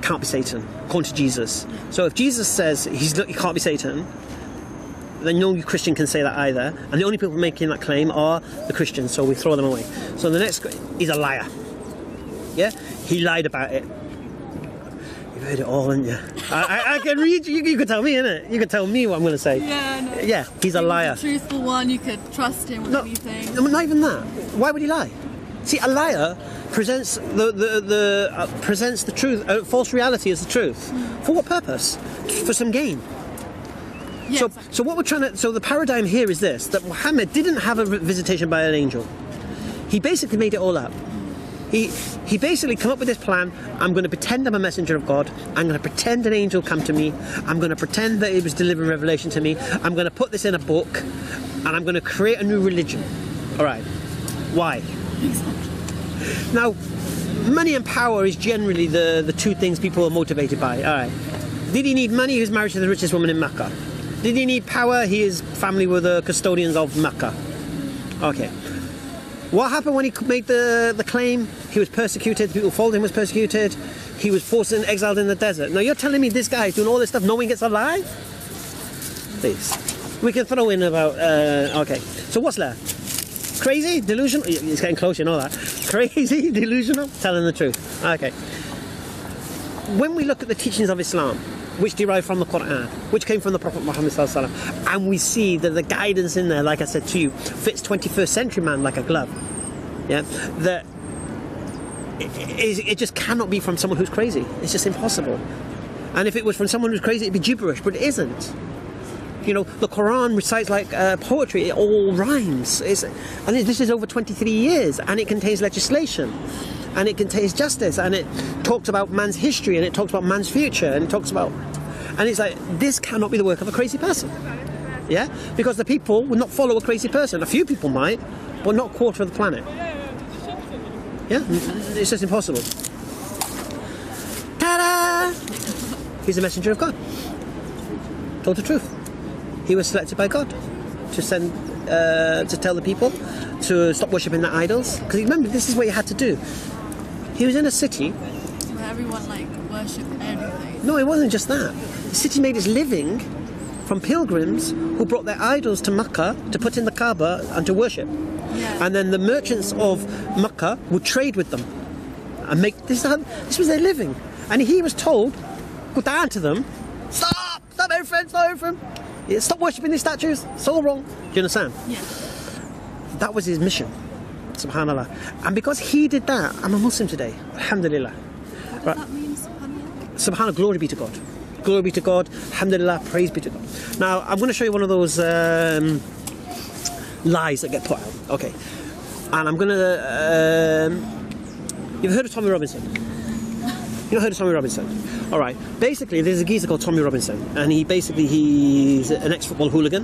can't be Satan, according to Jesus. So if Jesus says he can't be Satan, then no Christian can say that either, and the only people making that claim are the Christians, so we throw them away. So the next, he's a liar. Yeah? He lied about it. You've heard it all, haven't you? I can read you. You can tell me, innit? You can tell me what I'm going to say. Yeah, no. Yeah, he's a liar. He's a truthful one. You could trust him with anything. No, not even that. Why would he lie? See, a liar presents presents the truth, false reality as the truth. For what purpose? For some gain. Yeah, So, exactly. so what we're trying to. So the paradigm here is this: that Muhammad didn't have a visitation by an angel. He basically made it all up. He basically come up with this plan. I'm going to pretend I'm a messenger of God. I'm going to pretend an angel come to me. I'm going to pretend that he was delivering revelation to me. I'm going to put this in a book, and I'm going to create a new religion. All right. Why? Now, money and power is generally the two things people are motivated by. All right. Did he need money? He was married to the richest woman in Mecca. Did he need power? His family were the custodians of Mecca. Okay. What happened when he made the claim? He was persecuted, people followed him, was persecuted, he was forced and exiled in the desert. Now you're telling me this guy is doing all this stuff knowing it's a lie? Please. We can throw in about, okay. So what's left? Crazy? Delusional? It's getting close, you know that. Crazy? Delusional? Telling the truth. Okay. When we look at the teachings of Islam, which derive from the Qur'an, which came from the Prophet Muhammad sallallahu alaihi wasallam, and we see that the guidance in there, like I said to you, fits 21st century man like a glove. Yeah, that it just cannot be from someone who's crazy. It's just impossible. And if it was from someone who's crazy, it'd be gibberish, but it isn't. You know, the Qur'an recites like poetry. It all rhymes. And this is over 23 years, and it contains legislation. And it contains justice, and it talks about man's history, and it talks about man's future, and it talks about... And it's like, this cannot be the work of a crazy person. Yeah? Because the people would not follow a crazy person. A few people might, but not a quarter of the planet. Yeah? It's just impossible. Ta-da! He's a messenger of God. Told the truth. He was selected by God to send, to tell the people to stop worshipping their idols. Because remember, this is what he had to do. He was in a city where everyone like worshipped anything. No, it wasn't just that. The city made its living from pilgrims who brought their idols to Mecca to put in the Kaaba and to worship. Yeah. And then the merchants of Mecca would trade with them and make this was their living. And he was told, go down to them, stop everything. Yeah, stop worshipping these statues. It's all wrong. Do you understand? Yeah. That was his mission. Subhanallah. And because he did that, I'm a Muslim today. Alhamdulillah. What does that mean, subhanallah? Subhanallah, glory be to God. Glory be to God. Alhamdulillah, praise be to God. Now, I'm going to show you one of those lies that get put out. Okay. And I'm going to... you've heard of Tommy Robinson? You know, heard of Tommy Robinson? All right. Basically, there's a geezer called Tommy Robinson, and he's an ex-football hooligan,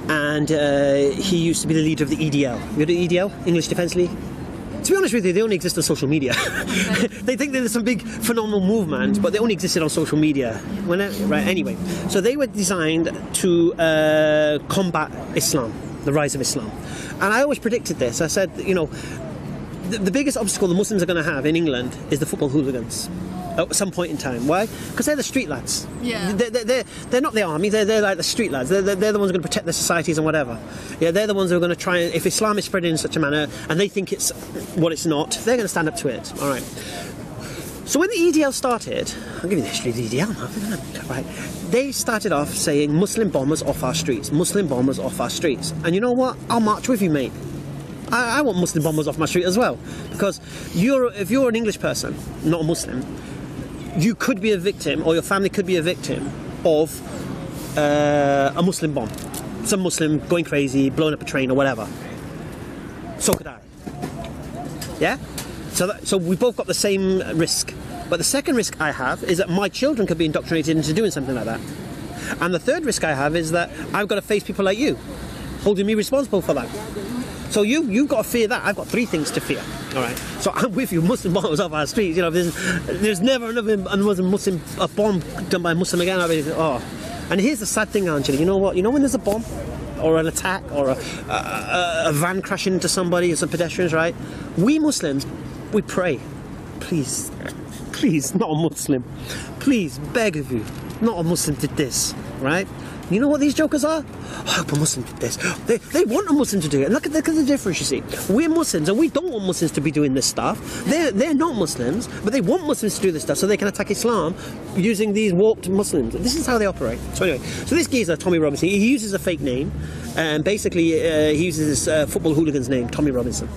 and he used to be the leader of the EDL. You know the EDL, English Defence League? To be honest with you, they only exist on social media. They think there's some big phenomenal movement, but they only existed on social media. Right? Anyway, so they were designed to combat Islam, the rise of Islam, and I always predicted this. I said, you know, the biggest obstacle the Muslims are going to have in England is the football hooligans at some point in time. Why? Because they're the street lads. Yeah. They're not the army, they're like the street lads. They're the ones who are going to protect their societies and whatever. Yeah, they're the ones who are going to try and, if Islam is spreading in such a manner and they think it's what it's not, they're going to stand up to it. All right. So when the EDL started, I'll give you the history of the EDL now. Right. They started off saying Muslim bombers off our streets, Muslim bombers off our streets. And you know what? I'll march with you, mate. I want Muslim bombers off my street as well, because if you're an English person, not a Muslim, you could be a victim, or your family could be a victim of a Muslim bomb. Some Muslim going crazy, blowing up a train or whatever. So could I. Yeah? So we both got the same risk. But the second risk I have is that my children could be indoctrinated into doing something like that. And the third risk I have is that I've got to face people like you, holding me responsible for that. So you've got to fear that. I've got three things to fear. All right. So I'm with you. Muslim bombers off our streets. You know, there's never another Muslim a bomb done by a Muslim again. I mean, oh. And here's the sad thing, Angela. You know what? You know when there's a bomb or an attack or a van crashing into somebody or some pedestrians, right? We Muslims, we pray. Please, not a Muslim. Please, beg of you, not a Muslim did this, right? You know what these jokers are? I hope a Muslim did this. They want a Muslim to do it. Look at the difference, you see. We're Muslims and we don't want Muslims to be doing this stuff. They're not Muslims, but they want Muslims to do this stuff so they can attack Islam using these warped Muslims. This is how they operate. So anyway, so this geezer, Tommy Robinson, he uses a fake name, and basically he uses this football hooligan's name, Tommy Robinson.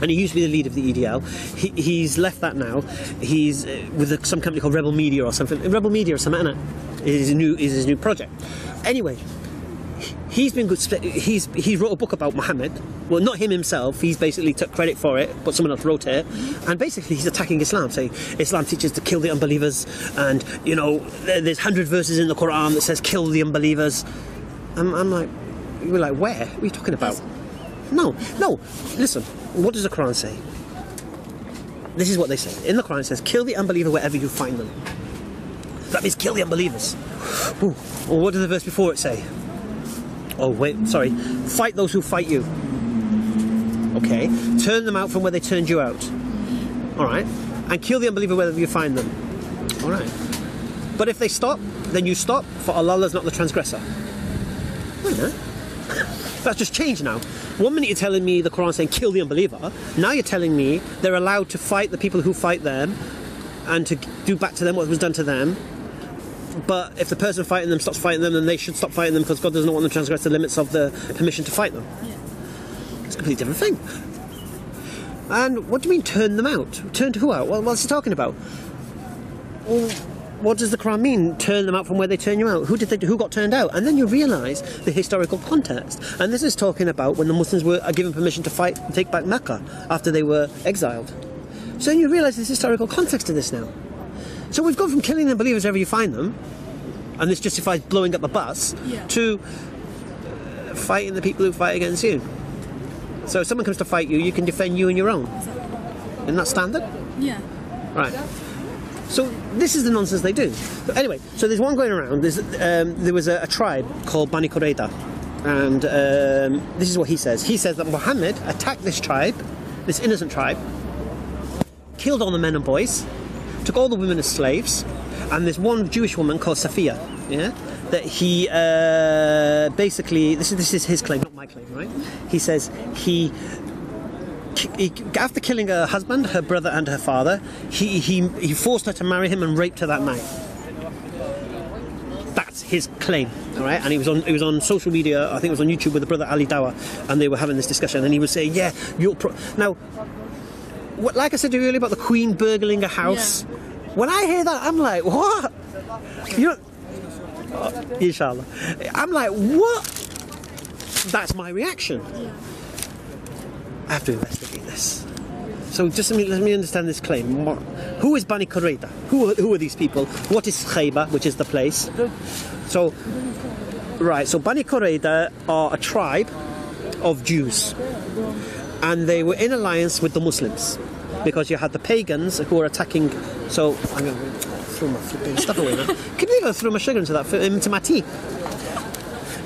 And he used to be the leader of the EDL. He's left that now. He's with some company called Rebel Media or something. Rebel Media or something, isn't it? Is his new project. Anyway, he's been good. He wrote a book about Muhammad. Well, not him himself. He's basically took credit for it, but someone else wrote it. And basically, he's attacking Islam, saying Islam teaches to kill the unbelievers, and you know, there's 100 verses in the Qur'an that says kill the unbelievers. I'm like, you're like, where? What are you talking about? No. Listen, what does the Qur'an say? This is what they say. In the Qur'an it says, kill the unbeliever wherever you find them. That means kill the unbelievers. Ooh. Well, what does the verse before it say? Oh, wait, sorry. Fight those who fight you. Okay. Turn them out from where they turned you out. Alright. And kill the unbeliever wherever you find them. Alright. But if they stop, then you stop, for Allah is not the transgressor. Wait a minute. That's just changed now. One minute you're telling me the Quran saying kill the unbeliever. Now you're telling me they're allowed to fight the people who fight them and to do back to them what was done to them. But if the person fighting them stops fighting them, then they should stop fighting them because God doesn't want them to transgress the limits of the permission to fight them. Yeah. It's a completely different thing. And what do you mean turn them out? Turn to who out? What's he talking about? Well, what does the Quran mean? Turn them out from where they turn you out. Who got turned out? And then you realise the historical context. And this is talking about when the Muslims were given permission to fight and take back Mecca after they were exiled. So then you realise there's historical context to this now. So we've gone from killing the believers wherever you find them, and this justifies blowing up a bus, to fighting the people who fight against you. So if someone comes to fight you, you can defend you and your own. Isn't that standard? Yeah. Right. So this is the nonsense they do. So anyway, so there's one going around. There was a tribe called Bani Qurayza, and this is what he says. He says that Muhammad attacked this tribe, this innocent tribe, killed all the men and boys, took all the women as slaves, and there's one Jewish woman called Safiya, that he basically, this is his claim, not my claim, right? He says he after killing her husband, her brother and her father, he forced her to marry him and raped her that night. That's his claim, all right? And he was on social media, I think it was on YouTube with the brother Ali Dawa, and they were having this discussion, and he was saying, yeah, now, like I said to you earlier about the Queen burgling a house, when I hear that, I'm like, what? Inshallah. I'm like, what? That's my reaction. I have to investigate this. So just let me understand this claim. Who is Bani Qurayza? Who are these people? What is Khaybar, which is the place? So Bani Qurayza are a tribe of Jews, and they were in alliance with the Muslims because you had the pagans who were attacking. So I'm going to throw my flipping stuff away now. Can you believe I threw my sugar into my tea?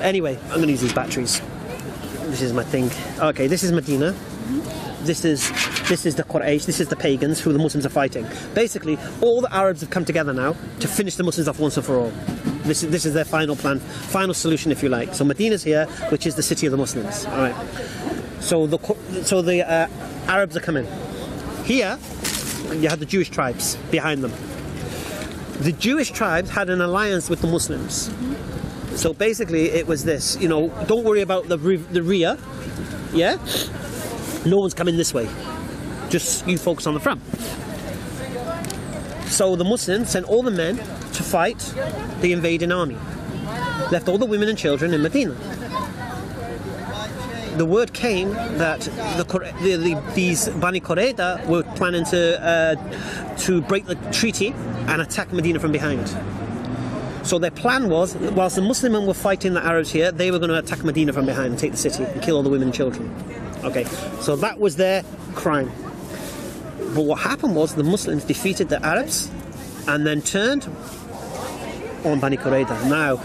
Anyway, I'm going to use these batteries. This is my thing. Okay, this is Medina. This is the Quraysh. This is the pagans who the Muslims are fighting. Basically, all the Arabs have come together now to finish the Muslims off once and for all. This is their final plan, final solution, if you like. So Medina's here, which is the city of the Muslims. All right. So the Arabs are coming. Here, you had the Jewish tribes behind them. The Jewish tribes had an alliance with the Muslims. So basically, it was this. Don't worry about the rear. Yeah. No one's coming this way. Just you focus on the front. So the Muslims sent all the men to fight the invading army. Left all the women and children in Medina. The word came that these Bani Qurayza were planning to break the treaty and attack Medina from behind. So their plan was, whilst the Muslim men were fighting the Arabs here, they were going to attack Medina from behind and take the city and kill all the women and children. Okay, so that was their crime. But what happened was the Muslims defeated the Arabs and then turned on Bani Qurayza. Now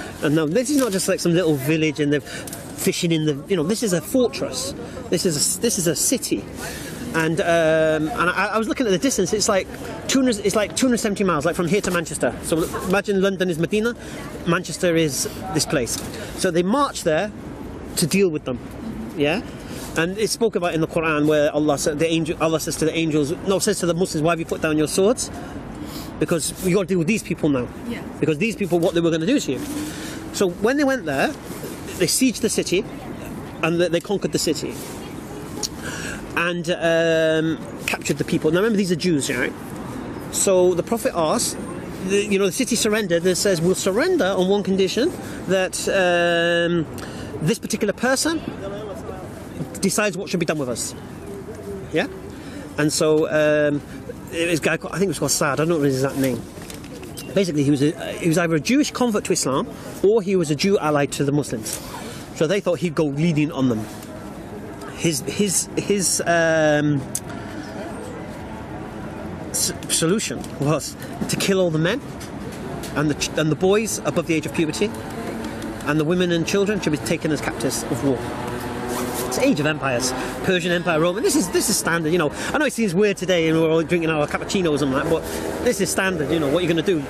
this is not just like some little village and they're fishing in the. This is a fortress. This is a city. And I was looking at the distance. It's like 270 miles, like from here to Manchester. So imagine London is Medina, Manchester is this place. So they march there to deal with them. Yeah, and it's spoken about in the Qur'an where Allah says to the angels, no, says to the Muslims, why have you put down your swords? Because you got to deal with these people now. Yeah. Because these people, what they were going to do to you. So when they went there, they sieged the city, and they conquered the city. And captured the people. Now remember, these are Jews, right? So the Prophet asked, the city surrendered. It says, we'll surrender on one condition, that this particular person decides what should be done with us. Yeah? And so this guy, I think it was called Saad, I don't know his exact name. Basically, he was either a Jewish convert to Islam, or he was a Jew allied to the Muslims. So they thought he'd go leading on them. His solution was to kill all the men and the boys above the age of puberty, and the women and children should be taken as captives of war. It's age of empires, Persian Empire, Roman. This is standard. I know it seems weird today, and we're all drinking our cappuccinos and that, but this is standard. What you're going to do.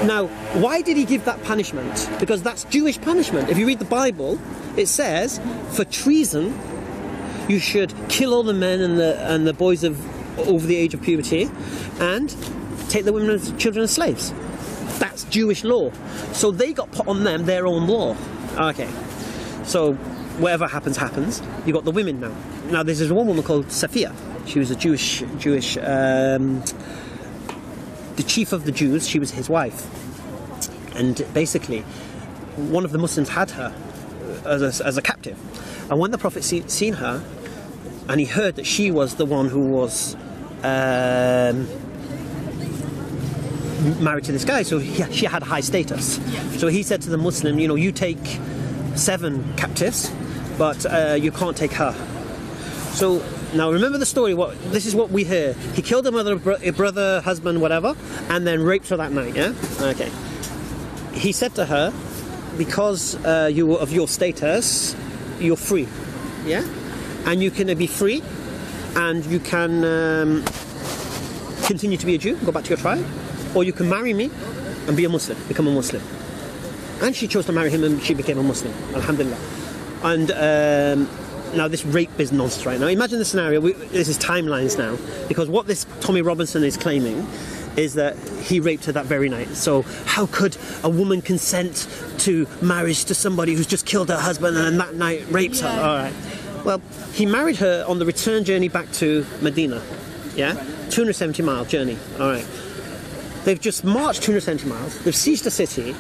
Now, why did he give that punishment? Because that's Jewish punishment. If you read the Bible, it says for treason, you should kill all the men and the boys over the age of puberty, and take the women and children as slaves. That's Jewish law. So they got put on them their own law. Okay. So whatever happens, happens. You got the women now. Now there's one woman called Safiya. She was a Jewish. The chief of the Jews. She was his wife, and basically, one of the Muslims had her as a captive. And when the Prophet seen her, and he heard that she was the one who was married to this guy, so she had high status. Yeah. So he said to the Muslim, you take 7 captives, but you can't take her. So now remember the story. This is what we hear. He killed her mother, brother, husband, whatever, and then raped her that night. Yeah. Okay. He said to her, because you were of your status, you're free. Yeah. And you can be free, and you can continue to be a Jew, go back to your tribe, or you can marry me and be a Muslim, become a Muslim. And she chose to marry him, and she became a Muslim. Alhamdulillah. And now this rape is nonsense right now. Imagine the scenario. This is timelines now, because what this Tommy Robinson is claiming is that he raped her that very night. So how could a woman consent to marriage to somebody who's just killed her husband and that night rapes her? All right. Well, he married her on the return journey back to Medina. Yeah? 270-mile journey. All right. They've just marched 270 miles. They've sieged the city.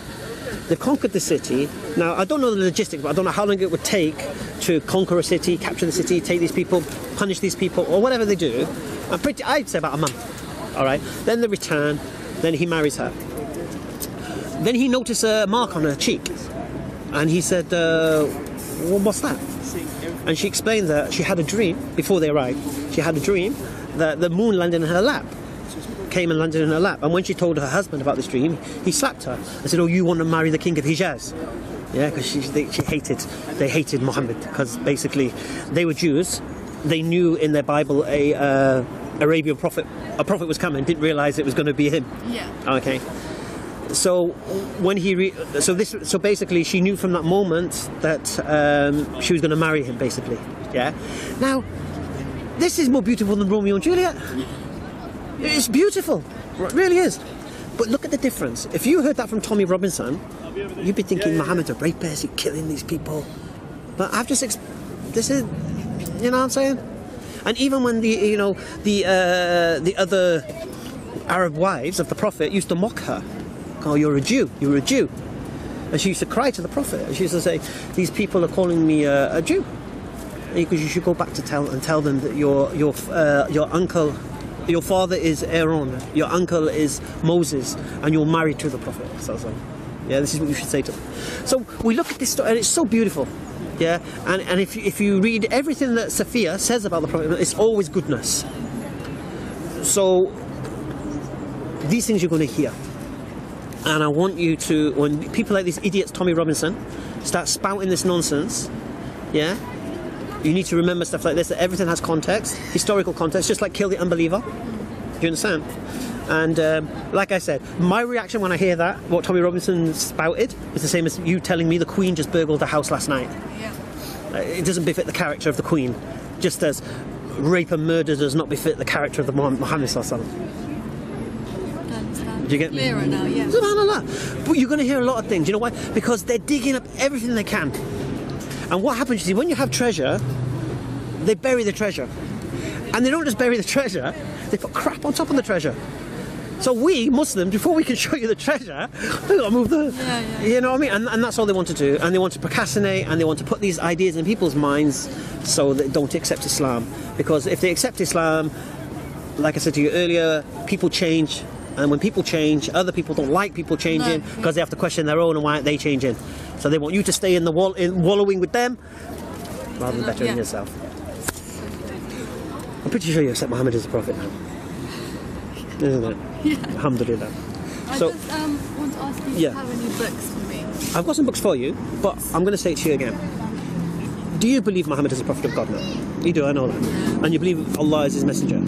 They've conquered the city. Now, I don't know the logistics, but I don't know how long it would take to conquer a city, capture the city, take these people, punish these people, or whatever they do. I'd say about a month. All right. Then they return. Then he marries her. Then he noticed a mark on her cheek. And he said, well, what's that? And she explained that she had a dream, before they arrived, she had a dream that the moon landed in her lap. Came and landed in her lap. And when she told her husband about this dream, he slapped her and said, oh, you want to marry the king of Hijaz? Yeah, because they hated Muhammad, because basically they were Jews. They knew in their Bible a prophet was coming, didn't realize it was going to be him. Yeah. Okay. So when so basically she knew from that moment that she was going to marry him, basically. Yeah. Now, this is more beautiful than Romeo and Juliet. It's beautiful, it really is. But look at the difference. If you heard that from Tommy Robinson, you'd be thinking Muhammad's a rapist, he's killing these people. But I've just this is, you know what I'm saying? And even when the other Arab wives of the Prophet used to mock her. Oh, you're a Jew. You're a Jew. And she used to cry to the Prophet. And she used to say, "These people are calling me a Jew. Because you should go back to tell them that your uncle, your father is Aaron, your uncle is Moses, and you're married to the Prophet." So, yeah, this is what you should say to them. So we look at this story, and it's so beautiful. Yeah, and if you read everything that Safiya says about the Prophet, it's always goodness. So these things you're going to hear. And I want you to, when people like these idiots, Tommy Robinson, start spouting this nonsense, yeah, You need to remember stuff like this, that everything has context, historical context, just like kill the unbeliever. Do you understand? And like I said, my reaction when I hear that, what Tommy Robinson spouted, is the same as you telling me the Queen just burgled the house last night. Yeah. It doesn't befit the character of the Queen, just as rape and murder does not befit the character of the Muhammad Sallallahu Alaihi Wasallam. Do you get me? Clearer now, yeah. SubhanAllah. But you're going to hear a lot of things. You know why? Because they're digging up everything they can. And what happens, you see, when you have treasure, they bury the treasure. And they don't just bury the treasure, they put crap on top of the treasure. So we, Muslims, before we can show you the treasure, we've got to move the... Yeah. You know what I mean? And that's all they want to do. And they want to procrastinate, and they want to put these ideas in people's minds so they don't accept Islam. Because if they accept Islam, like I said to you earlier, people change. And when people change, other people don't like people changing because they have to question their own and why aren't they changing. So they want you to stay in the wallowing with them rather than bettering yourself. I'm pretty sure you accept Muhammad as a prophet now. Isn't it? Yeah. Alhamdulillah. I So, just want to ask you if you have any books for me. I've got some books for you, but I'm going to say it to you again. Do you believe Muhammad is a prophet of God now? You do, I know that. And you believe Allah is his messenger?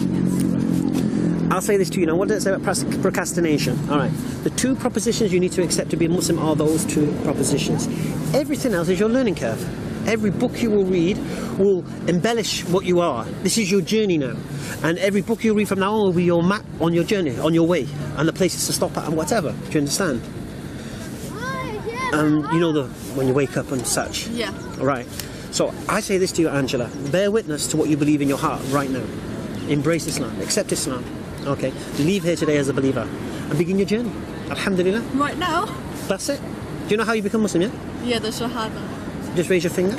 I'll say this to you now. What does it say about procrastination? Alright. The two propositions you need to accept to be a Muslim are those two propositions. Everything else is your learning curve. Every book you will read will embellish what you are. This is your journey now. And every book you read from now on will be your map on your journey, on your way, and the places to stop at and whatever. Do you understand? You know, when you wake up and such. Yeah. Right. So I say this to you, Angela. Bear witness to what you believe in your heart right now. Embrace Islam. Accept Islam. Okay. Leave here today as a believer and begin your journey. Alhamdulillah. Right now? That's it. Do you know how you become Muslim, yeah? Yeah, the Shahada. Just raise your finger.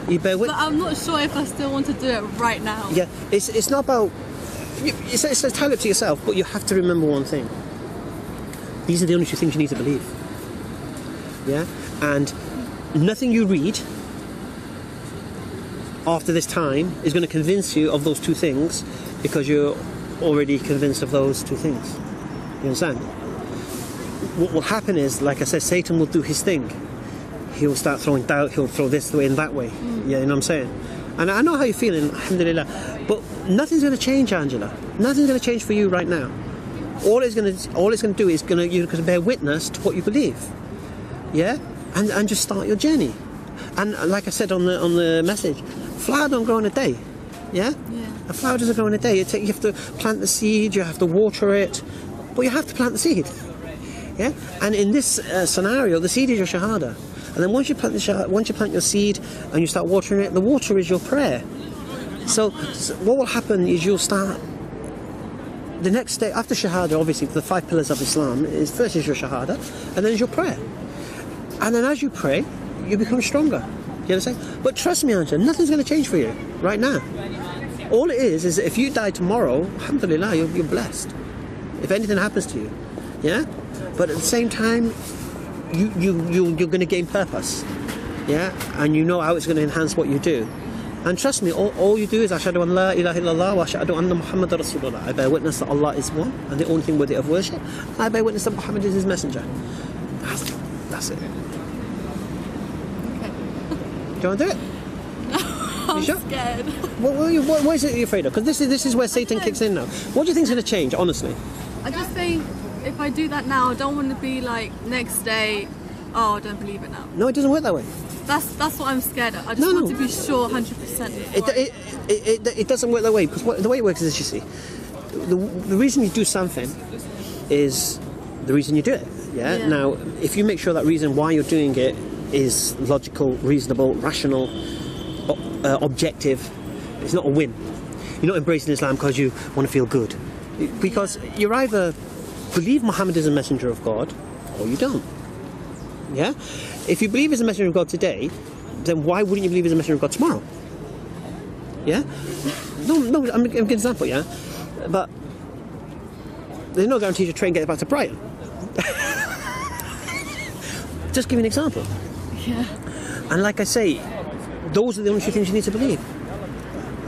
You bear witness. But I'm not sure if I still want to do it right now. Yeah. It's not about... It's entirely up to yourself, but you have to remember one thing. These are the only two things you need to believe. Yeah? And nothing you read after this time is going to convince you of those two things because you're already convinced of those two things. You understand? What will happen is, like I said, Satan will do his thing. He'll start throwing doubt, he'll throw this way and that way. Yeah, you know what I'm saying? And I know how you're feeling, alhamdulillah. But nothing's going to change, Angela. Nothing's going to change for you right now. All it's going to do is you're going to bear witness to what you believe. Yeah? And just start your journey. And like I said on the message, flower don't grow in a day. Yeah? A flower doesn't grow in a day. You have to plant the seed, you have to water it, but you have to plant the seed. Yeah? And in this scenario, the seed is your shahada. And then once you plant your seed and you start watering it, the water is your prayer. So what will happen is you'll start the next step after shahada. Obviously, the 5 pillars of Islam is first is your shahada, and then is your prayer. And then as you pray, you become stronger. You understand? But trust me, Angela, nothing's going to change for you right now. All it is that if you die tomorrow, alhamdulillah, you're blessed. If anything happens to you, yeah. But at the same time, you're going to gain purpose, yeah, and you know how it's going to enhance what you do. And trust me, all you do is ashhadu an la ilaha illallah wa ashhadu anna Muhammadar Rasulullah. I bear witness that Allah is one and the only thing worthy of worship. I bear witness that Muhammad is his messenger. That's it. Okay. Do you want to do it? I'm sure? scared. What is it you're afraid of? Because this is where Satan kicks in now. What do you think's going to change, honestly? I just think if I do that now, I don't want to be like next day, oh, I don't believe it now. No, it doesn't work that way. That's what I'm scared of. I just want to be sure 100%. It doesn't work that way, because the way it works is, you see, the reason you do something is the reason you do it. Yeah? Now, if you make sure that reason why you're doing it is logical, reasonable, rational, objective, it's not a win. You're not embracing Islam because you want to feel good. Because you either believe Muhammad is a messenger of God or you don't. Yeah? If you believe he's a messenger of God today, then why wouldn't you believe he's a messenger of God tomorrow? Yeah? No, I'm giving an example, yeah? But there's no guarantee your train gets back to Brighton. Just give me an example. Yeah. And like I say, those are the only two things you need to believe.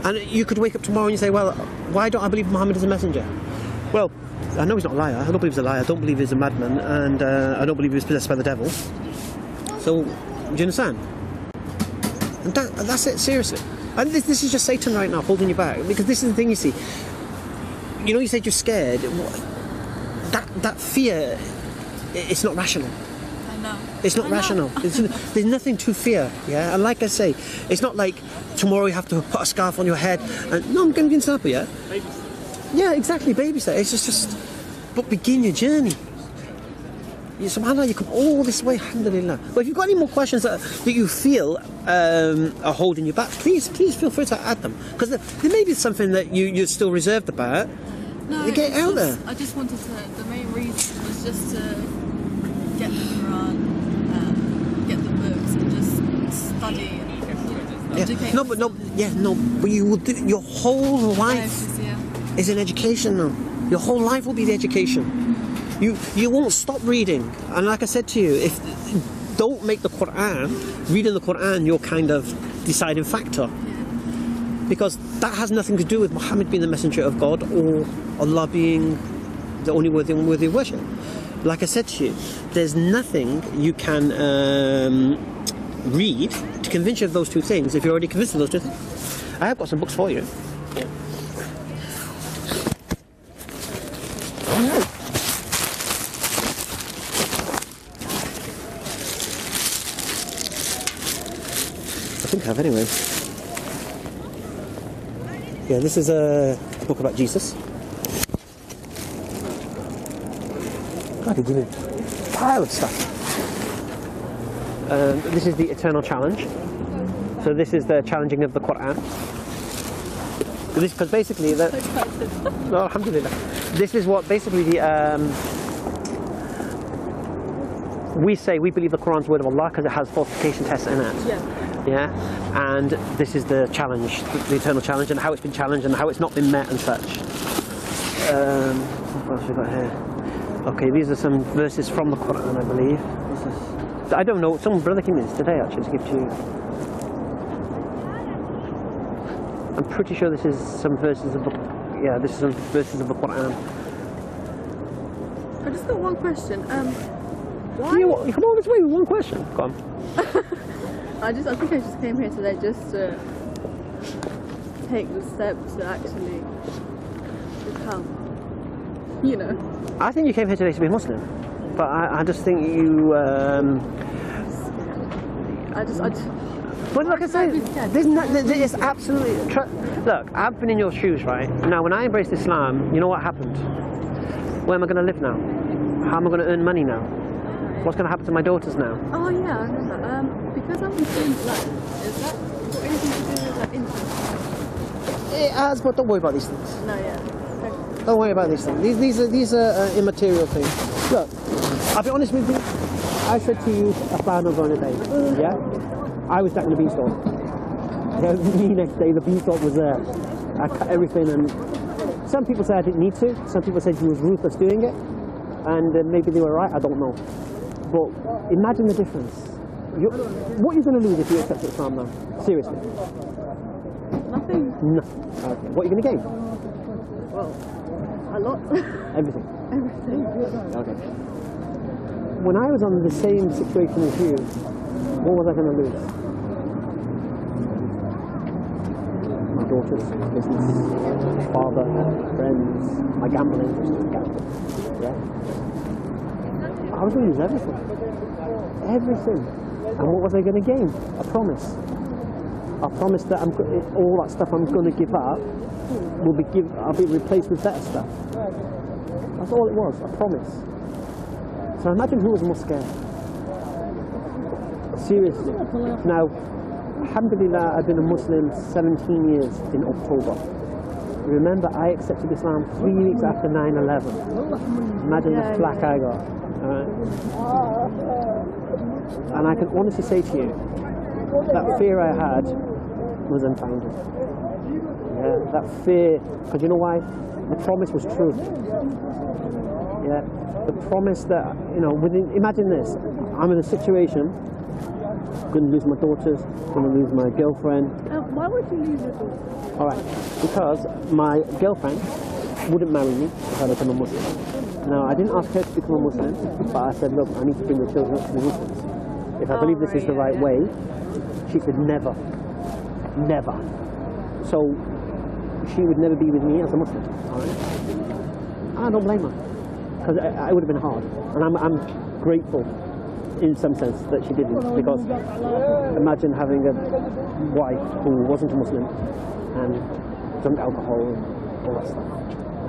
And you could wake up tomorrow and you say, well, why don't I believe Muhammad is a messenger? Well, I know he's not a liar. I don't believe he's a liar. I don't believe he's a madman. And I don't believe he was possessed by the devil. So, do you understand? And that's it, seriously. And this is just Satan right now holding you back, because this is the thing you see. You know, you said you're scared. That fear, it's not rational. I know. It's not rational. There's nothing to fear, yeah? And like I say, it's not like tomorrow you have to put a scarf on your head and, no, I'm going to get an yeah? Yeah, exactly, baby step. It's just, but begin your journey. SubhanAllah, you come all this way, alhamdulillah. But if you've got any more questions that you feel are holding you back, please feel free to add them. Because there may be something that you're still reserved about. No, get out there. I just wanted to, the main reason was just to get the Qur'an, get the books and just study and educate but you will do, your whole life is an education now. Your whole life will be the education. You won't stop reading. And like I said to you, don't make the Qur'an, reading the Qur'an your kind of deciding factor. Because that has nothing to do with Muhammad being the messenger of God or Allah being the only worthy of worship. Like I said to you, there's nothing you can read to convince you of those two things if you're already convinced of those two things. I have got some books for you. Yeah. I think I have anyway. Yeah, this is a book about Jesus. God, they give me a pile of stuff. This is the Eternal Challenge. So this is the challenging of the Qur'an. Because basically, no, alhamdulillah. This is what basically we say we believe the Qur'an's word of Allah because it has falsification tests in it. Yeah, and this is the challenge, the Eternal Challenge, and how it's been challenged and how it's not been met and such. What else have we got here? Okay, these are some verses from the Qur'an, I believe. I don't know, some brother came in today actually to give to you. I'm pretty sure this is some verses of the, this is some verses of the Qur'an. I just got one question. Why? You come all this way with one question. Go on. I think I just came here today just to take the step to actually become, you know. I think you came here today to be a Muslim, but I just think you. But like I say, there's absolutely. Look, I've been in your shoes, right? Now, when I embraced Islam, you know what happened? Where am I going to live now? How am I going to earn money now? What's going to happen to my daughters now? Oh yeah, I remember. Because I'm Muslim, is that got anything to do with like income? It has, but don't worry about these things. No, yeah. Don't worry about these things. These are immaterial things. Look, I'll be honest with you. I said to you, a plan of on a day. Yeah, I was back in the beanstalk. The next day, the beanstalk was there. I cut everything, and some people say I didn't need to. Some people said she was ruthless doing it, and maybe they were right. I don't know. But imagine the difference. What are you going to lose if you accept Islam now? Seriously? Nothing. No. Okay. What are you going to gain? Well, a lot. Everything? Everything. Okay. When I was on the same situation as you, what was I going to lose? My daughter's business, father, friends, my gambling. Yeah? I was going to lose everything. Everything. And what was I going to gain? A promise. A promise that all that stuff I'm going to give up I'll be replaced with better stuff. That's all it was, a promise. So imagine who was more scared. Seriously. Now, alhamdulillah, I've been a Muslim 17 years in October. Remember, I accepted Islam 3 weeks after 9/11. Imagine the flack I got. And I can honestly say to you, that fear I had was unfounded. Yeah, that fear, because you know why? The promise was true. Yeah, the promise that, you know, imagine this, I'm in a situation, I'm going to lose my daughters, I'm going to lose my girlfriend. Why would you lose your daughter? Alright, because my girlfriend wouldn't marry me if I became a Muslim. Now, I didn't ask her to become a Muslim, but I said, look, I need to bring the children up to be Muslims. If I believe this is the right way, she could never So she would never be with me as a Muslim. All right? I don't blame her, because it would have been hard, and I'm grateful in some sense that she didn't, because imagine having a wife who wasn't a Muslim and drank alcohol and all that stuff.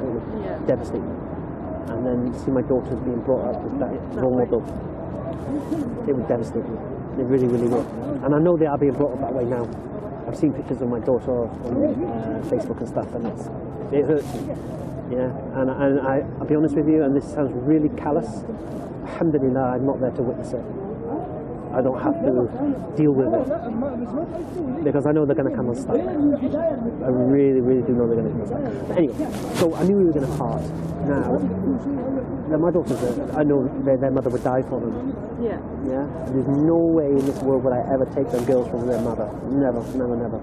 It was devastating. And then see my daughters being brought up with that role model. It was devastating. It really, really was. And I know they are being brought up that way now. I've seen pictures of my daughter on Facebook and stuff, and it hurts me. Yeah, and I'll be honest with you, and this sounds really callous. Alhamdulillah, I'm not there to witness it. I don't have to deal with it, because I know they're going to come unstuck. I really, really do know they're going to come unstuck. But anyway, so I knew we were going to part. Now, my daughters, I know their mother would die for them. Yeah. Yeah. There's no way in this world would I ever take them girls from their mother. Never, never, never.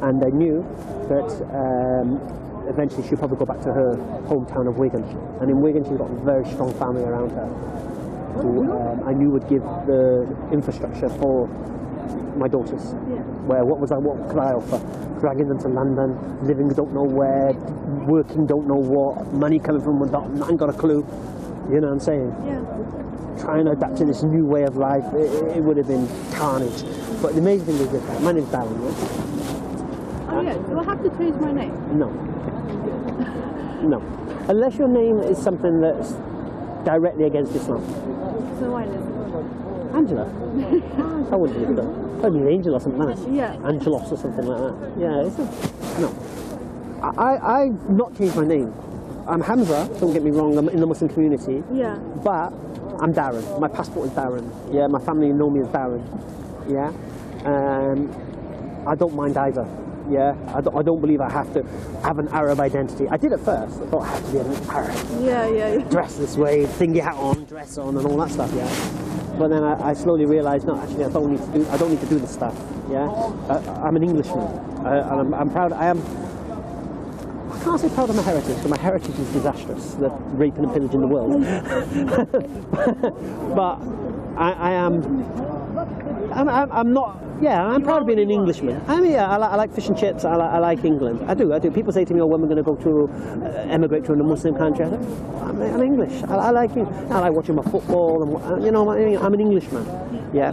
And I knew that eventually she'd probably go back to her hometown of Wigan. And in Wigan, she's got a very strong family around her, who I knew would give the infrastructure for my daughters. Yeah. Where what could I offer? Dragging them to London, living don't know where, working don't know what, money coming from I ain't got a clue. You know what I'm saying? Yeah. Trying to adapt to this new way of life, it would have been carnage. But the amazing thing is this, my name's Darren. Oh yeah, do I have to change my name? No. No. Unless your name is something that's directly against Islam. So I live. Angela? I wouldn't believe that. Probably an angel or something like that. Yeah. Angelos or something like that. Yeah, no. I've not changed my name. I'm Hamza, don't get me wrong, I'm in the Muslim community. Yeah. But I'm Darren. My passport is Darren. Yeah, my family know me as Darren. Yeah. I don't mind either. Yeah, I don't believe I have to have an Arab identity. I did at first. I thought I had to be an Arab. Yeah. Dress this way, thingy hat on, dress on, and all that stuff. Yeah. But then I slowly realised, no, actually, I don't need to do this stuff. Yeah. I'm an Englishman, and I'm proud. I can't say proud of my heritage, because my heritage is disastrous. The raping and pillaging the world. But I'm not. Yeah, I'm proud of being an Englishman. I mean, yeah, I like fish and chips. I like England. I do. People say to me, "Oh, when we're going to go to emigrate to a Muslim country?" I say, I'm English. I like it. I like watching my football. And, you know, I'm an Englishman. Yeah.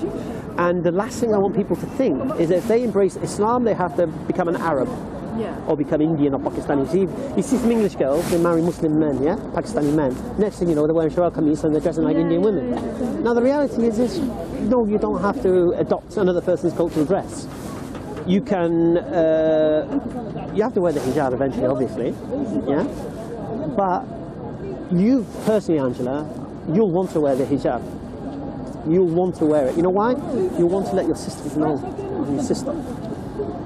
And the last thing I want people to think is that if they embrace Islam, they have to become an Arab. Yeah. Or become Indian or Pakistani. You see some English girls, they marry Muslim men, yeah? Pakistani men. Next thing you know, they're wearing shalwar kameez and they're dressing like Indian women. Now the reality is, no, you don't have to adopt another person's cultural dress. You can, you have to wear the hijab eventually, obviously, yeah? But you personally, Angela, you'll want to wear the hijab. You'll want to wear it. You know why? You'll want to let your sisters know, your sister.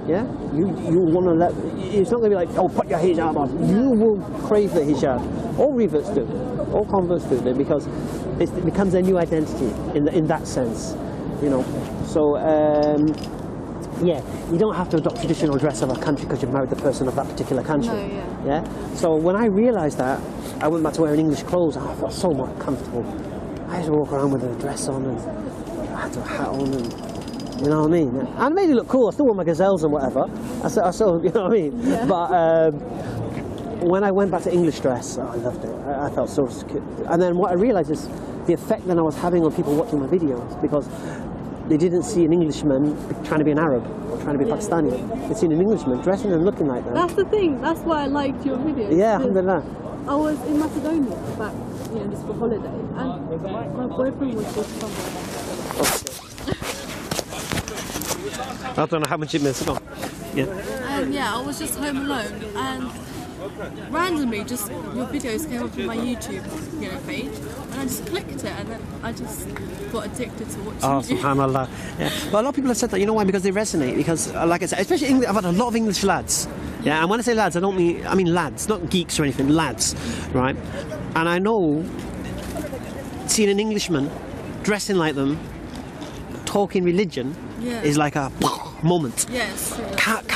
Yeah, you want to let. It's not going to be like, oh, put your hijab on. You will crave the hijab. All reverts do, all converts do, because it becomes a new identity in that sense, you know. So yeah, you don't have to adopt traditional dress of a country because you've married the person of that particular country. No, yeah. So when I realised that, I went back to wearing English clothes. And I felt so more comfortable. I used to walk around with a dress on and I had a hat on and. You know what I mean? And it made it look cool. I still wore my gazelles and whatever. I still, you know what I mean? Yeah. But when I went back to English dress, I loved it. I felt so secure. And then what I realised is the effect that I was having on people watching my videos, because they didn't see an Englishman trying to be an Arab or trying to be Pakistani. They seen an Englishman dressing and looking like that. That's the thing. That's why I liked your videos. Yeah, alhamdulillah. I was in Macedonia back, just for holiday, and my boyfriend was just somewhere. I don't know how much it means. Yeah. And yeah, I was just home alone, and randomly, just your videos came up on my YouTube, page, and I just clicked it, and then I just got addicted to watching. Oh, subhanallah. Yeah. Well, a lot of people have said that. You know why? Because they resonate. Because, like I said, especially English, I've had a lot of English lads. Yeah, and when I say lads, I mean lads, not geeks or anything. Lads, right? And I know seeing an Englishman dressing like them, talking religion. Yeah. Is like a moment. Yes. Can't.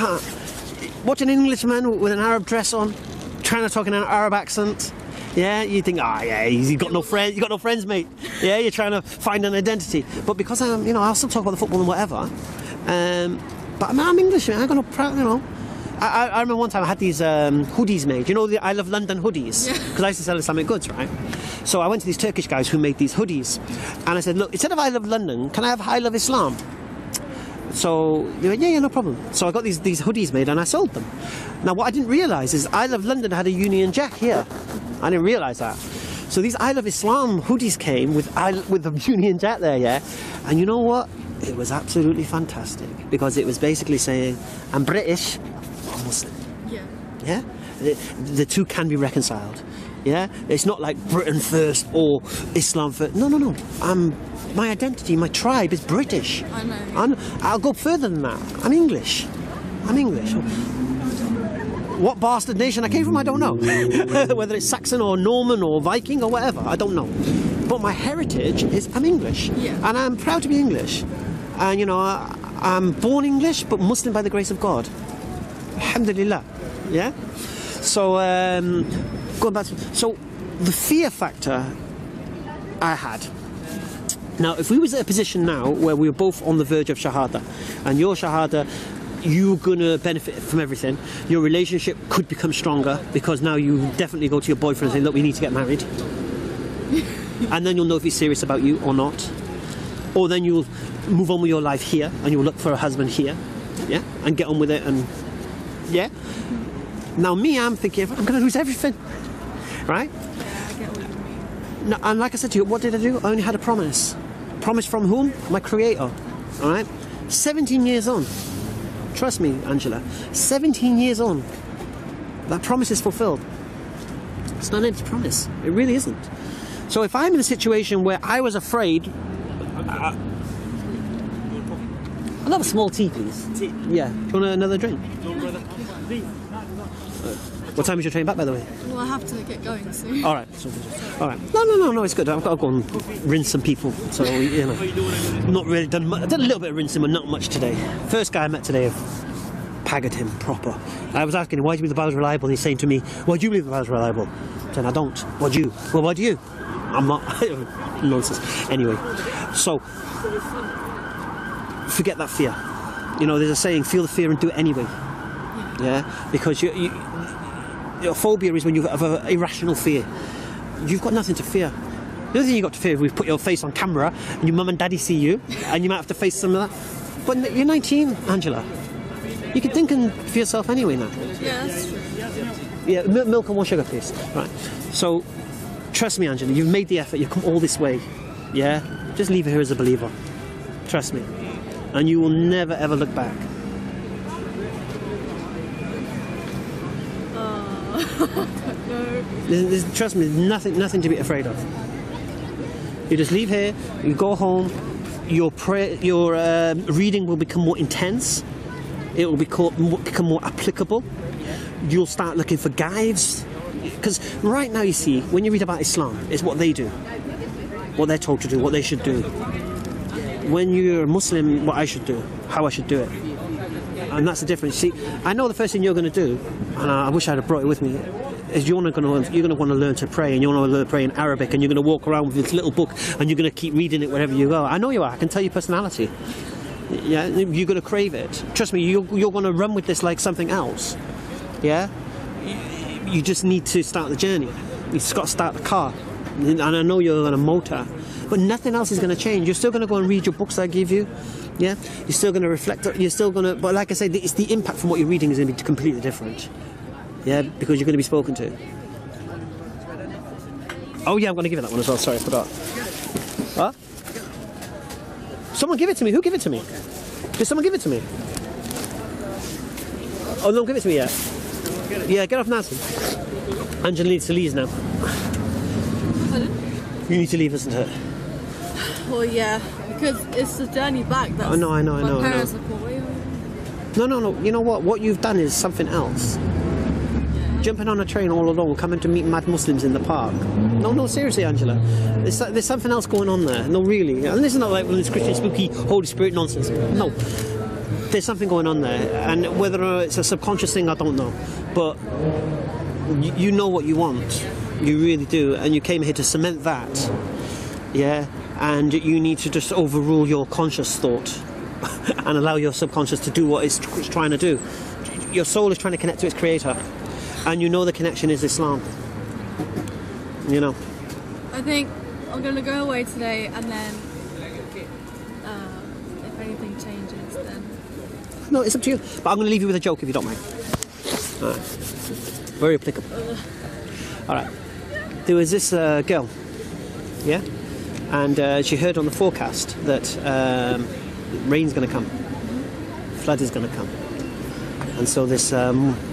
Watch an Englishman with an Arab dress on, trying to talk in an Arab accent. Yeah, you think, yeah, you got no friends. You got no friends, mate. Yeah, you're trying to find an identity. But because I'll still talk about the football and whatever. But I'm English, man. I got no, I remember one time I had these hoodies made. You know the I Love London hoodies? Because I used to sell Islamic goods, right? So I went to these Turkish guys who made these hoodies. And I said, look, instead of I Love London, can I have I Love Islam? So they went, yeah, no problem. So I got these hoodies made and I sold them. Now what I didn't realise is I Love London had a Union Jack here. I didn't realise that. So these I Love Islam hoodies came with the Union Jack there, yeah? And you know what? It was absolutely fantastic because it was basically saying, I'm British, I'm Muslim. Yeah. Yeah? The two can be reconciled. Yeah? It's not like Britain first or Islam first. No. My identity, my tribe is British. I know. I'll go further than that. I'm English. What bastard nation I came from, I don't know. Whether it's Saxon or Norman or Viking or whatever, I don't know. But my heritage is I'm English. Yeah. And I'm proud to be English. And, you know, I'm born English, but Muslim by the grace of God. Alhamdulillah. Yeah? So, going back to... So, the fear factor I had... Now, if we was at a position now where we were both on the verge of Shahada, and your Shahada, you're going to benefit from everything, your relationship could become stronger, because now you definitely go to your boyfriend and say, look, we need to get married. And then you'll know if he's serious about you or not. Or then you'll move on with your life here, and you'll look for a husband here, yeah, and get on with it, and yeah. Now me, I'm thinking, I'm going to lose everything, right? Yeah, I get what you mean. No, and like I said to you, what did I do? I only had a promise. Promise from whom? My creator, all right? 17 years on. Trust me, Angela, 17 years on. That promise is fulfilled. It's not an empty promise. It really isn't. So if I'm in a situation where I was afraid... I'll have a small tea, please. Tea? Yeah. Do you want another drink? What time is your train back, by the way? Well, I have to get going soon. All right. All right. No, it's good. I've got to go and rinse some people. So, you know, not really done much. I did a little bit of rinsing, but not much today. First guy I met today, I've paggered him proper. I was asking him, why do you believe the Bible's reliable? And he's saying to me, why do you believe the Bible's reliable? I said, I don't. What do you? Well, why do you? I'm not. Nonsense. Anyway, so, forget that fear. You know, there's a saying, feel the fear and do it anyway. Yeah? Because your phobia is when you have an irrational fear. You've got nothing to fear. The other thing you've got to fear is we've put your face on camera and your mum and daddy see you and you might have to face some of that. But you're 19, Angela. You can think for yourself anyway now. Yeah, that's true. Yeah, milk and more sugar, please. Right. So, trust me, Angela, you've made the effort, you've come all this way. Yeah? Just leave it here as a believer. Trust me. And you will never ever look back. No. Trust me, there's nothing to be afraid of. You just leave here, you go home, your reading will become more intense, it will become more applicable, you'll start looking for guides. Because right now, you see, when you read about Islam, it's what they do, what they're told to do, what they should do. When you're a Muslim, what I should do, how I should do it. And that's the difference. See, I know the first thing you're going to do, and I wish I'd have brought it with me, is you're going to want to learn to pray, and you're going to learn to pray in Arabic, and you're going to walk around with this little book, and you're going to keep reading it wherever you go. I know you are. I can tell your personality. Yeah, you're going to crave it. Trust me, you're going to run with this like something else. Yeah, you just need to start the journey. You just got to start the car, and I know you're on a motor, but nothing else is going to change. You're still going to go and read your books I give you. Yeah, you're still going to reflect. You're still going to, but like I say, it's the impact from what you're reading is going to be completely different. Yeah, because you're going to be spoken to. Oh yeah, I'm going to give it that one as well. Sorry, I forgot. What? Someone give it to me. Who give it to me? Did someone give it to me? Oh, don't give it to me yet. Yeah, get off now. Angela needs to leave now. Pardon? You need to leave, isn't it? Well, yeah, because it's the journey back. That's I know. my parents are called. No. You know what? What you've done is something else. Jumping on a train all alone, coming to meet mad Muslims in the park. No, seriously, Angela. There's something else going on there. No, really. And this is not like one of this Christian spooky Holy Spirit nonsense. No. There's something going on there. And whether it's a subconscious thing, I don't know. But you know what you want. You really do. And you came here to cement that. Yeah? And you need to just overrule your conscious thought and allow your subconscious to do what it's trying to do. your soul is trying to connect to its creator, and you know the connection is Islam. You know. I think I'm going to go away today, and then if anything changes, then... No, it's up to you. But I'm going to leave you with a joke if you don't mind. All right. Very applicable. All right. There was this girl, yeah? And she heard on the forecast that rain's going to come. Flood is going to come. And so this,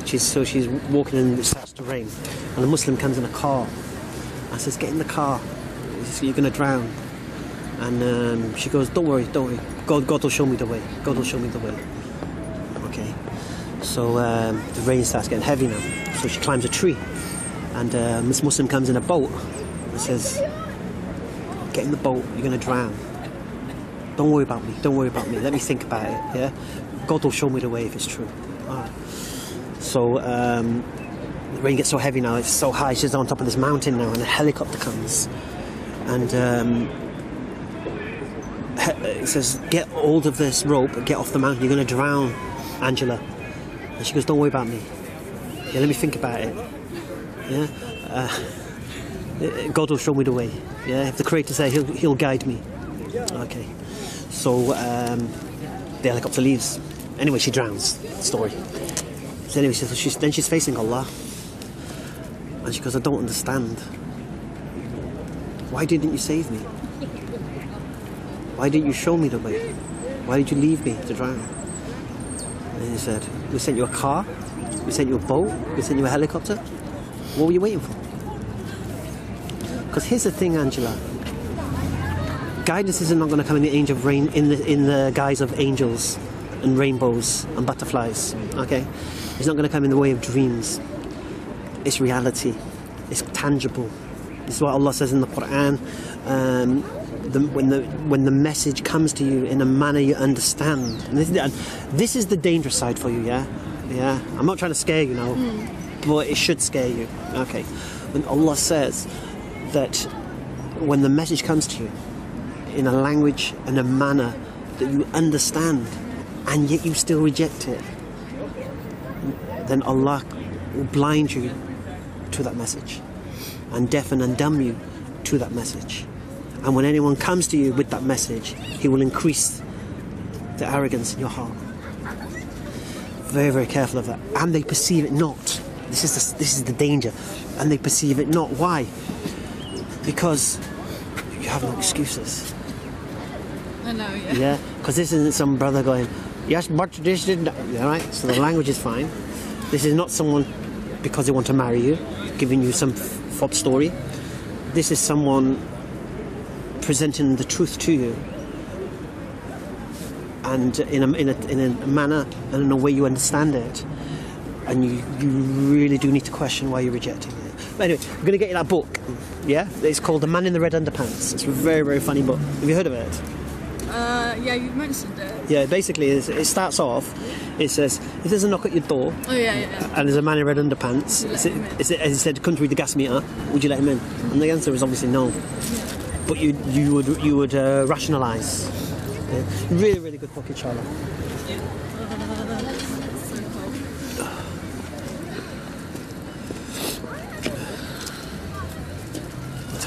she's walking and it starts to rain. And a Muslim comes in a car and says, get in the car. You're going to drown. And she goes, don't worry. God will show me the way. God will show me the way. Okay. So the rain starts getting heavy now. So she climbs a tree. And this Muslim comes in a boat and says, get in the boat, you're going to drown. Don't worry about me. Let me think about it, yeah? God will show me the way if it's true. All right. So the rain gets so heavy now, it's so high, she's on top of this mountain now, and a helicopter comes. And it says, get hold of this rope, get off the mountain, you're going to drown, Angela. And she goes, don't worry about me. Yeah, let me think about it. Yeah, God will show me the way. Yeah, if the Creator says he'll guide me. Okay, so the helicopter leaves. Anyway, she drowns. Story. So anyway, she's facing Allah, and she goes, I don't understand. Why didn't you save me? Why didn't you show me the way? Why did you leave me to drown? And he said, we sent you a car, we sent you a boat, we sent you a helicopter. What were you waiting for? Because here's the thing, Angela. Guidance is not going to come in the age of rain, in the guise of angels and rainbows and butterflies. Okay, it's not going to come in the way of dreams. It's reality. It's tangible. This is what Allah says in the Qur'an. When the message comes to you in a manner you understand. And this is the dangerous side for you. Yeah. I'm not trying to scare you now. But it should scare you. Okay. When Allah says that when the message comes to you in a language and a manner that you understand and yet you still reject it, then Allah will blind you to that message and deafen and dumb you to that message. And when anyone comes to you with that message, He will increase the arrogance in your heart. Very, very careful of that. And they perceive it not. This is the danger, and they perceive it not. Why? Because you have no excuses. I know, yeah. Yeah, because this isn't some brother going, yes, but this didn't. All right. So the language is fine. This is not someone because they want to marry you, giving you some fob story. This is someone presenting the truth to you, and in a manner and in a way you understand it. And you really do need to question why you're rejecting it. But anyway, I'm going to get you that book. Yeah? It's called The Man in the Red Underpants. It's a very, very funny book. Have you heard of it? Yeah, you've mentioned it. Yeah, basically it starts off, it says, if there's a knock at your door, and there's a man in red underpants, as he said, come to read the gas meter, would you let him in? And the answer is obviously no. But you would rationalise. Yeah? Really, really good book, inshallah.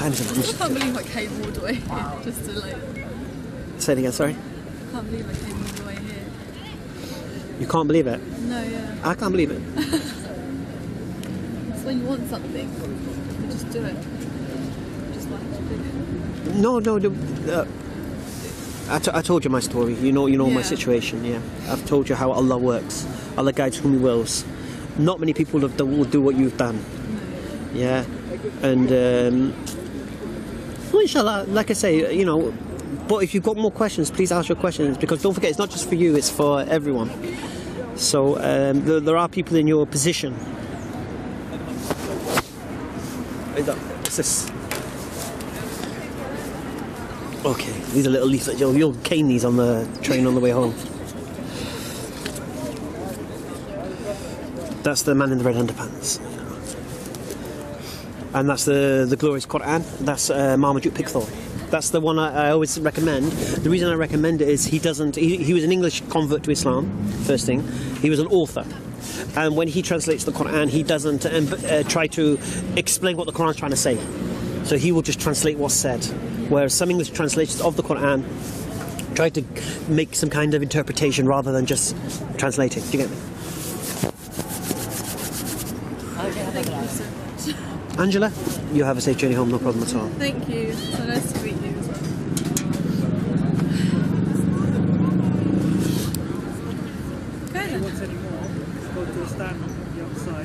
I can't believe I came all the way here just to like... Say it again, sorry? I can't believe I came all the way here. You can't believe it? No, yeah. I can't believe it. It's when you want something, you just do it. You just like to do it. No. I told you my story. You know my situation, yeah. I've told you how Allah works. Allah guides whom He wills. Not many people will do what you've done. No. Yeah. And... well, inshallah, like I say, but if you've got more questions, please ask your questions, because don't forget, it's not just for you, it's for everyone. So there are people in your position. What's this? Okay, these are little leaflets. You'll cane these on the train on the way home. That's the man in the red underpants. And that's the glorious Qur'an. That's Marmaduke Pickthorne. That's the one I always recommend. The reason I recommend it is he was an English convert to Islam, first thing. He was an author. And when he translates the Qur'an, he doesn't try to explain what the Qur'an is trying to say. So he will just translate what's said. Whereas some English translations of the Qur'an try to make some kind of interpretation rather than just translating. Do you get me? Thank you so much. Angela, you have a safe journey home, no problem at all. Thank you. So nice to meet you as well.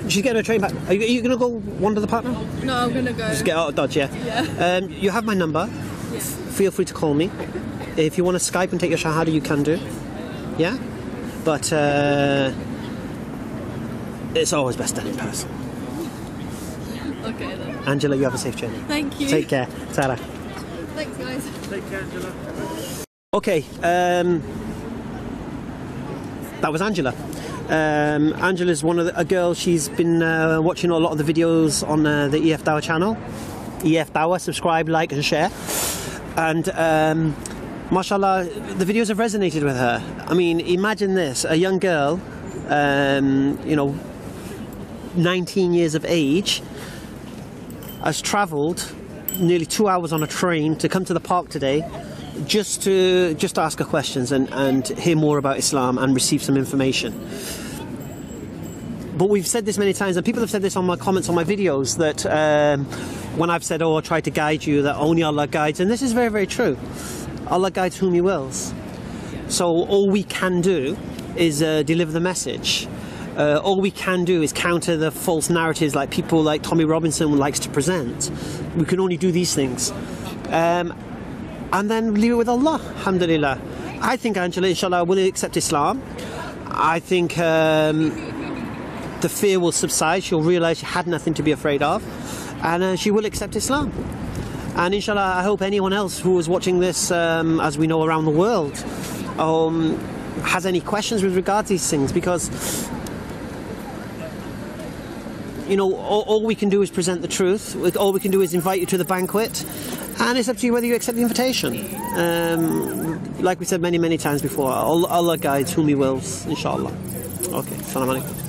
She's getting a train back. Are you going to go wander the park now? No, I'm going to go. Just get out of Dodge, yeah? Yeah. You have my number. Yeah. Feel free to call me. If you want to Skype and take your shahada, you can do. Yeah? But it's always best done in person. Okay then. Angela, you have a safe journey. Thank you. Take care. Tara. Thanks, guys. Take care, Angela. Okay, that was Angela. Angela's a girl. She's been watching a lot of the videos on the EF Dawah channel. EF Dawah, subscribe, like and share. And mashallah, the videos have resonated with her. I mean, imagine this, a young girl, 19 years of age, has travelled nearly 2 hours on a train to come to the park today just to ask her questions and hear more about Islam and receive some information. But we've said this many times, and people have said this on my comments on my videos, that when I've said, I try to guide you, that only Allah guides, and this is very, very true. Allah guides whom He wills. So all we can do is deliver the message. All we can do is counter the false narratives like people like Tommy Robinson likes to present. We can only do these things. And then leave it with Allah, alhamdulillah. I think Angela, inshallah, will accept Islam. I think the fear will subside. She'll realise she had nothing to be afraid of. And she will accept Islam. And inshallah, I hope anyone else who is watching this, as we know around the world, has any questions with regard to these things, because all we can do is present the truth. All we can do is invite you to the banquet, and it's up to you whether you accept the invitation. Like we said many, many times before, Allah guides whom He wills, inshallah. Okay, Assalamu alaikum.